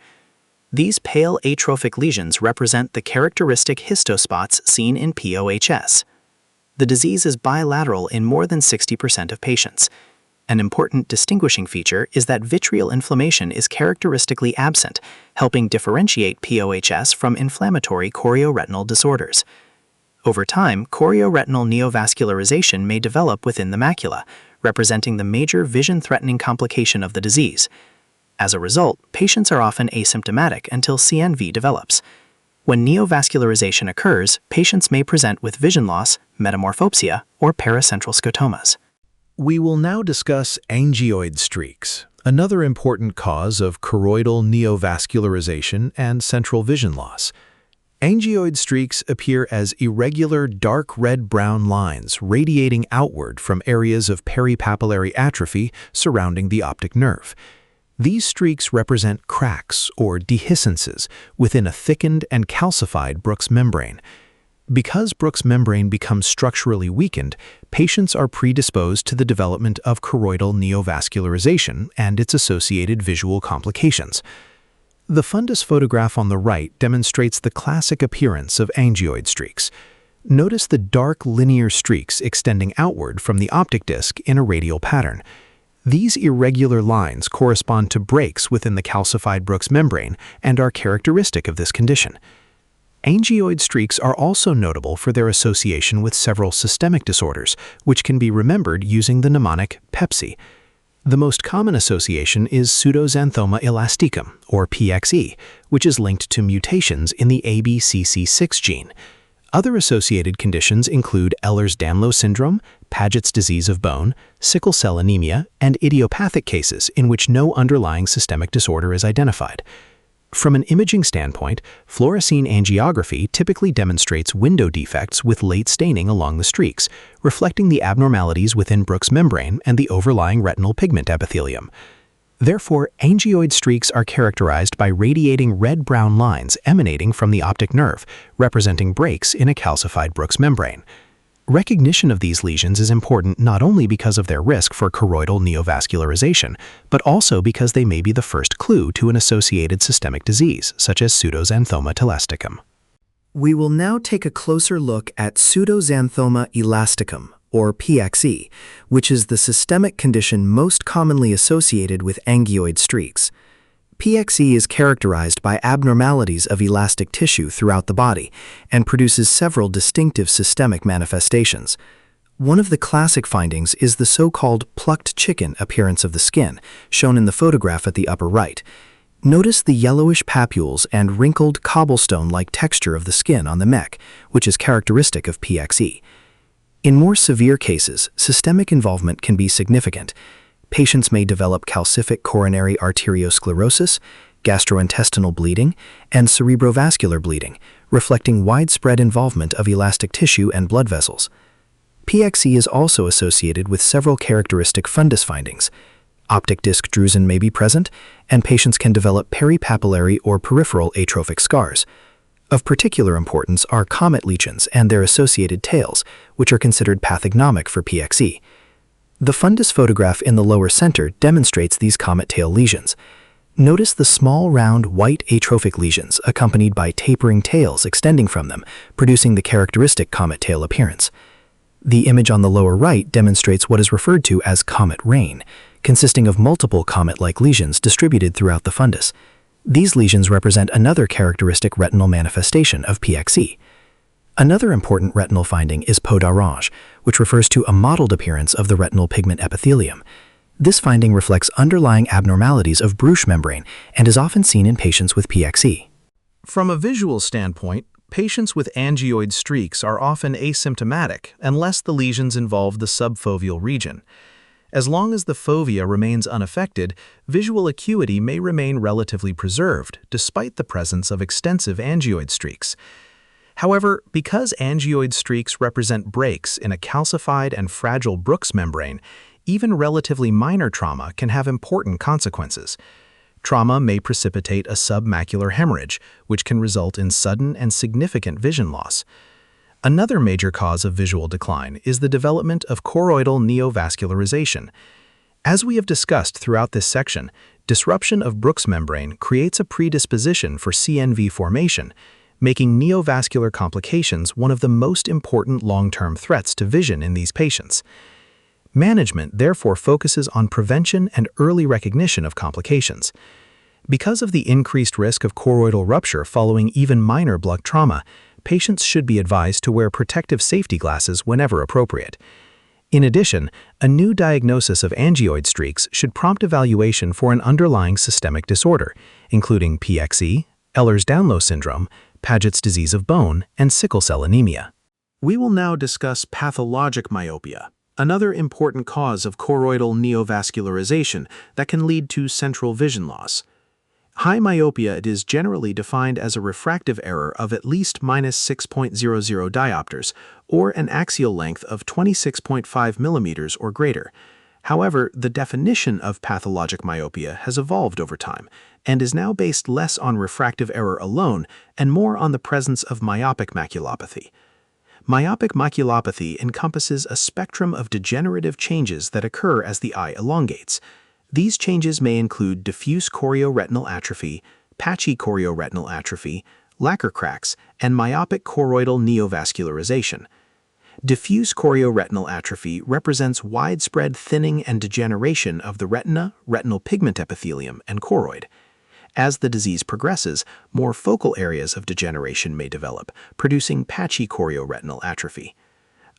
These pale atrophic lesions represent the characteristic histospots seen in POHS. The disease is bilateral in more than 60% of patients. An important distinguishing feature is that vitreal inflammation is characteristically absent, helping differentiate POHS from inflammatory chorioretinal disorders. Over time, chorioretinal neovascularization may develop within the macula, representing the major vision-threatening complication of the disease. As a result, patients are often asymptomatic until CNV develops. When neovascularization occurs, patients may present with vision loss, metamorphopsia, or paracentral scotomas. We will now discuss angioid streaks, another important cause of choroidal neovascularization and central vision loss. Angioid streaks appear as irregular dark red-brown lines radiating outward from areas of peripapillary atrophy surrounding the optic nerve. These streaks represent cracks or dehiscences within a thickened and calcified Bruch's membrane. Because Bruch's membrane becomes structurally weakened, patients are predisposed to the development of choroidal neovascularization and its associated visual complications. The fundus photograph on the right demonstrates the classic appearance of angioid streaks. Notice the dark linear streaks extending outward from the optic disc in a radial pattern. These irregular lines correspond to breaks within the calcified Bruch's membrane and are characteristic of this condition. Angioid streaks are also notable for their association with several systemic disorders, which can be remembered using the mnemonic PEPSI. The most common association is pseudoxanthoma elasticum, or PXE, which is linked to mutations in the ABCC6 gene. Other associated conditions include Ehlers-Danlos syndrome, Paget's disease of bone, sickle cell anemia, and idiopathic cases in which no underlying systemic disorder is identified. From an imaging standpoint, fluorescein angiography typically demonstrates window defects with late staining along the streaks, reflecting the abnormalities within Bruch's membrane and the overlying retinal pigment epithelium. Therefore, angioid streaks are characterized by radiating red-brown lines emanating from the optic nerve, representing breaks in a calcified Bruch's membrane. Recognition of these lesions is important not only because of their risk for choroidal neovascularization, but also because they may be the first clue to an associated systemic disease, such as pseudoxanthoma elasticum. We will now take a closer look at pseudoxanthoma elasticum, or PXE, which is the systemic condition most commonly associated with angioid streaks. PXE is characterized by abnormalities of elastic tissue throughout the body and produces several distinctive systemic manifestations. One of the classic findings is the so-called plucked chicken appearance of the skin, shown in the photograph at the upper right. Notice the yellowish papules and wrinkled cobblestone-like texture of the skin on the neck, which is characteristic of PXE. In more severe cases, systemic involvement can be significant. Patients may develop calcific coronary arteriosclerosis, gastrointestinal bleeding, and cerebrovascular bleeding, reflecting widespread involvement of elastic tissue and blood vessels. PXE is also associated with several characteristic fundus findings. Optic disc drusen may be present, and patients can develop peripapillary or peripheral atrophic scars. Of particular importance are comet lesions and their associated tails, which are considered pathognomic for PXE. The fundus photograph in the lower center demonstrates these comet tail lesions. Notice the small round white atrophic lesions accompanied by tapering tails extending from them, producing the characteristic comet tail appearance. The image on the lower right demonstrates what is referred to as comet rain, consisting of multiple comet-like lesions distributed throughout the fundus. These lesions represent another characteristic retinal manifestation of PXE. Another important retinal finding is peau d'orange, which refers to a mottled appearance of the retinal pigment epithelium. This finding reflects underlying abnormalities of Bruch's membrane and is often seen in patients with PXE. From a visual standpoint, patients with angioid streaks are often asymptomatic unless the lesions involve the subfoveal region. As long as the fovea remains unaffected, visual acuity may remain relatively preserved, despite the presence of extensive angioid streaks. However, because angioid streaks represent breaks in a calcified and fragile Bruch's membrane, even relatively minor trauma can have important consequences. Trauma may precipitate a submacular hemorrhage, which can result in sudden and significant vision loss. Another major cause of visual decline is the development of choroidal neovascularization. As we have discussed throughout this section, disruption of Bruch's membrane creates a predisposition for CNV formation, making neovascular complications one of the most important long-term threats to vision in these patients. Management therefore focuses on prevention and early recognition of complications. Because of the increased risk of choroidal rupture following even minor blood trauma, patients should be advised to wear protective safety glasses whenever appropriate. In addition, a new diagnosis of angioid streaks should prompt evaluation for an underlying systemic disorder, including PXE, Ehlers-Danlos syndrome, Paget's disease of bone, and sickle cell anemia. We will now discuss pathologic myopia, another important cause of choroidal neovascularization that can lead to central vision loss. High myopia is generally defined as a refractive error of at least -6.00 diopters, or an axial length of 26.5 millimeters or greater. However, the definition of pathologic myopia has evolved over time and is now based less on refractive error alone and more on the presence of myopic maculopathy. Myopic maculopathy encompasses a spectrum of degenerative changes that occur as the eye elongates. These changes may include diffuse chorioretinal atrophy, patchy chorioretinal atrophy, lacquer cracks, and myopic choroidal neovascularization. Diffuse chorioretinal atrophy represents widespread thinning and degeneration of the retina, retinal pigment epithelium, and choroid. As the disease progresses, more focal areas of degeneration may develop, producing patchy chorioretinal atrophy.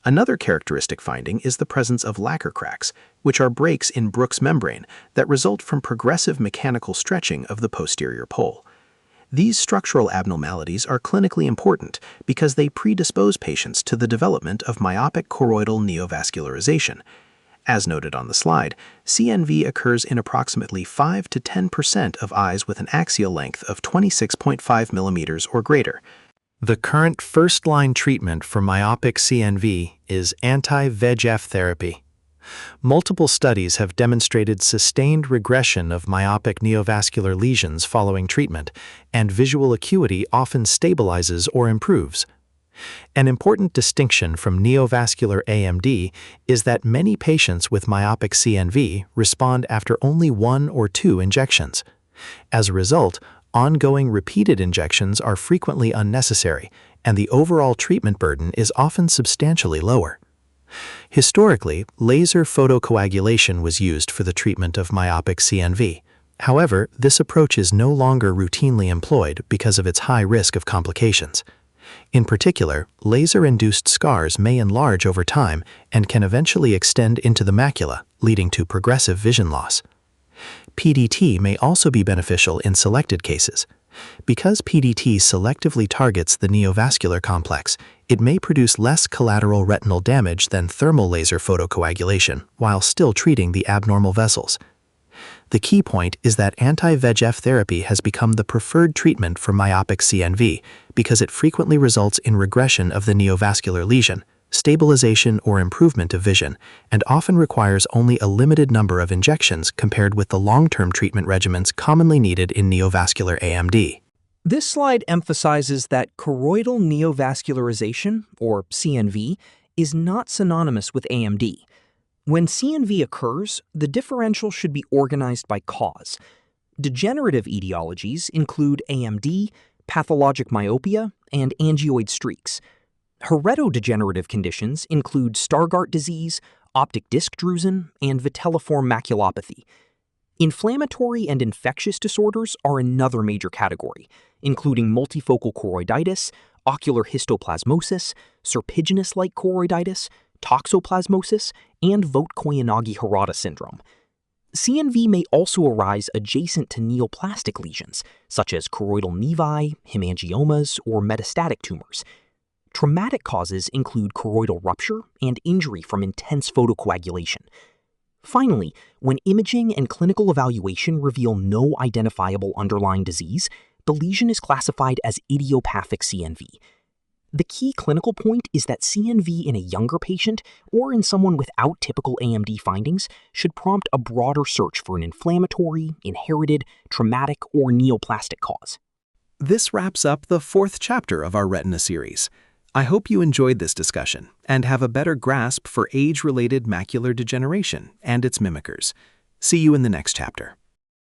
Another characteristic finding is the presence of lacquer cracks, which are breaks in Bruch's membrane that result from progressive mechanical stretching of the posterior pole. These structural abnormalities are clinically important because they predispose patients to the development of myopic choroidal neovascularization. As noted on the slide, CNV occurs in approximately 5 to 10% of eyes with an axial length of 26.5 millimeters or greater. The current first-line treatment for myopic CNV is anti-VEGF therapy. Multiple studies have demonstrated sustained regression of myopic neovascular lesions following treatment, and visual acuity often stabilizes or improves. An important distinction from neovascular AMD is that many patients with myopic CNV respond after only 1 or 2 injections. As a result, ongoing repeated injections are frequently unnecessary, and the overall treatment burden is often substantially lower. Historically, laser photocoagulation was used for the treatment of myopic CNV. However, this approach is no longer routinely employed because of its high risk of complications. In particular, laser-induced scars may enlarge over time and can eventually extend into the macula, leading to progressive vision loss. PDT may also be beneficial in selected cases. Because PDT selectively targets the neovascular complex, it may produce less collateral retinal damage than thermal laser photocoagulation while still treating the abnormal vessels. The key point is that anti-VEGF therapy has become the preferred treatment for myopic CNV because it frequently results in regression of the neovascular lesion, stabilization or improvement of vision, and often requires only a limited number of injections compared with the long-term treatment regimens commonly needed in neovascular AMD. This slide emphasizes that choroidal neovascularization, or CNV, is not synonymous with AMD. When CNV occurs, the differential should be organized by cause. Degenerative etiologies include AMD, pathologic myopia, and angioid streaks. Heretodegenerative conditions include Stargardt disease, optic disc drusen, and vitelliform maculopathy. Inflammatory and infectious disorders are another major category, including multifocal choroiditis, ocular histoplasmosis, serpiginous-like choroiditis, toxoplasmosis, and Vogt-Koyanagi-Harada syndrome. CNV may also arise adjacent to neoplastic lesions, such as choroidal nevi, hemangiomas, or metastatic tumors. Traumatic causes include choroidal rupture and injury from intense photocoagulation. Finally, when imaging and clinical evaluation reveal no identifiable underlying disease, the lesion is classified as idiopathic CNV. The key clinical point is that CNV in a younger patient or in someone without typical AMD findings should prompt a broader search for an inflammatory, inherited, traumatic, or neoplastic cause. This wraps up the 4th chapter of our Retina series. I hope you enjoyed this discussion and have a better grasp for age-related macular degeneration and its mimickers. See you in the next chapter.